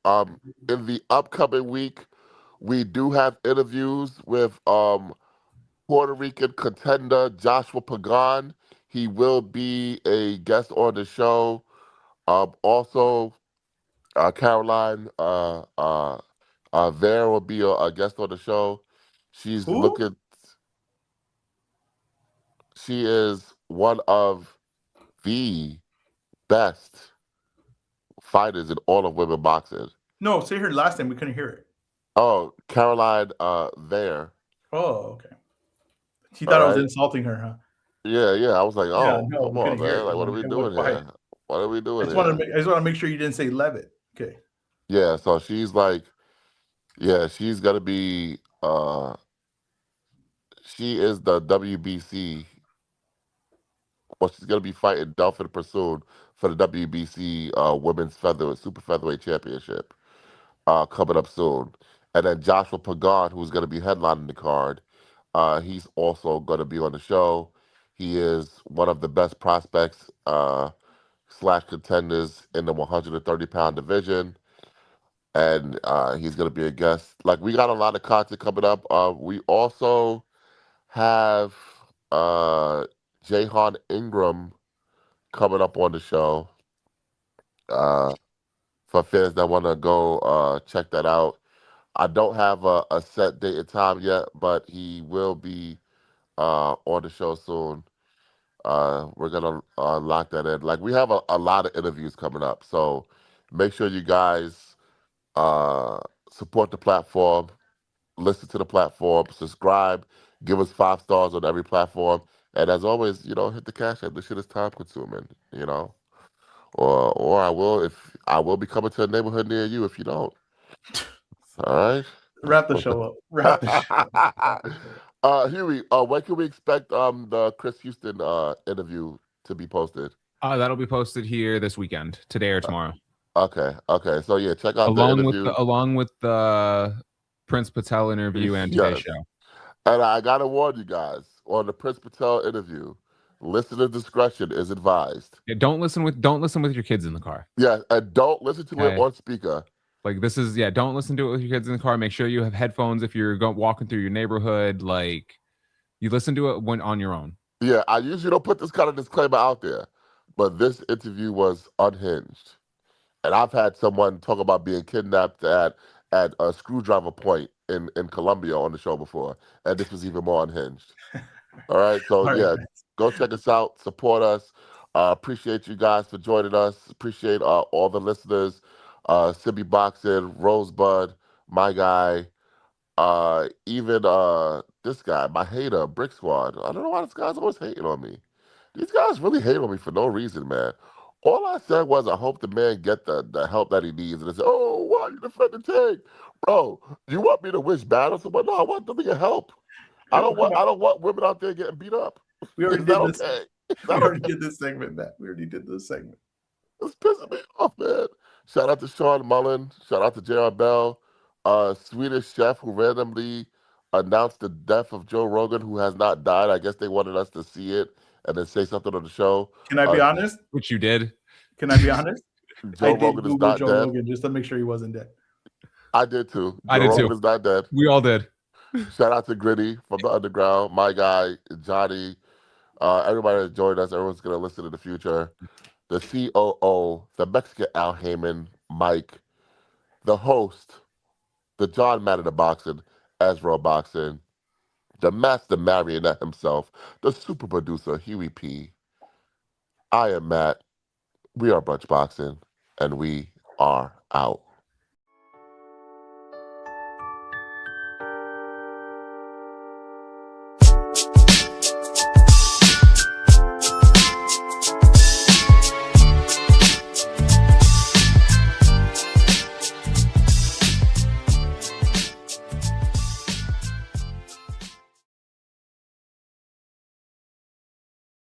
In the upcoming week, we do have interviews with Puerto Rican contender Joshua Pagan. He will be a guest on the show. Also, Caroline Vera will be a guest on the show. She's Who? looking. She is one of the best fighters in all of women boxing. No, say her last name. We couldn't hear it. Oh, Caroline there. Oh, okay. She All thought I was right. insulting her, huh? Yeah, yeah. I was like, Yeah, oh, no, come we couldn't on, hear man. it. Like, what are we It went doing quiet. here? What are we I doing just want here? to I just want to make sure you didn't say Levitt. Okay. Yeah, so she's like, yeah, she's gonna be she is the WBC. Well, she's gonna be fighting Delphine Pursoon for the WBC women's super featherweight championship. Coming up soon. And then Joshua Pagan, who's going to be headlining the card, he's also going to be on the show. He is one of the best prospects slash contenders in the 130-pound division. And he's going to be a guest. Like, we got a lot of content coming up. We also have Jahan Ingram coming up on the show. For fans that want to go check that out. I don't have a set date and time yet, but he will be on the show soon. We're gonna lock that in. Like we have a lot of interviews coming up, so make sure you guys uh, support the platform, listen to the platform, subscribe, give us 5 stars on every platform, and as always, hit the cash app. This shit is time consuming. or I will be coming to a neighborhood near you if you don't. All Wrap the show up. Wrap the show. right. Wrap the show up. Huey, when can we expect the Chris Houston interview to be posted? That'll be posted here this weekend, today or tomorrow, Okay. So yeah, check out the along with interview. the Prince Patel interview and today's Yes. show. And I gotta warn you guys, on the Prince Patel interview, listener discretion is advised. Yeah, don't listen with your kids in the car. Yeah, and don't listen to it Okay. on speaker. Like this is don't listen to it with your kids in the car. Make sure you have headphones if you're walking through your neighborhood. Like you listen to it when on your own. Yeah, I usually don't put this kind of disclaimer out there, but this interview was unhinged. And I've had someone talk about being kidnapped at a screwdriver point in Colombia on the show before, and this was even more unhinged. All right, so All right, yeah, guys. go check us out, support us. Appreciate you guys for joining us. Appreciate all the listeners, Sibby Boxing, Rosebud, my guy, even this guy, my hater, Brick Squad. I don't know why this guy's always hating on me. These guys really hate on me for no reason, man. All I said was I hope the man get the help that he needs. And they said, "Oh, why you defending Tank, bro? You want me to wish bad on someone? No, I want them to get help. Come on. I don't want women out there getting beat up. We already Is that did this. okay? Is We that already okay? did this segment, Matt. We already did this segment. It's pissing me off, man. Shout out to Sean Mullen. Shout out to J.R. Bell, Swedish chef who randomly announced the death of Joe Rogan, who has not died. I guess they wanted us to see it and then say something on the show. Can I be honest? Which you did. Can I be honest? I Joe did Rogan is Google not Joe dead. Rogan just to make sure he wasn't dead. I did too. I Joe did Rogan too. is not dead. We all did. Shout out to Gritty from the Underground, my guy, Johnny, everybody that joined us. Everyone's going to listen in the future. The COO, the Mexican Al Heyman, Mike, the host, the John Madden of Boxing, EzRaw Boxing, the master marionette himself, the super producer, Huey P. I am Matt. We are Brunch Boxing, and we are out.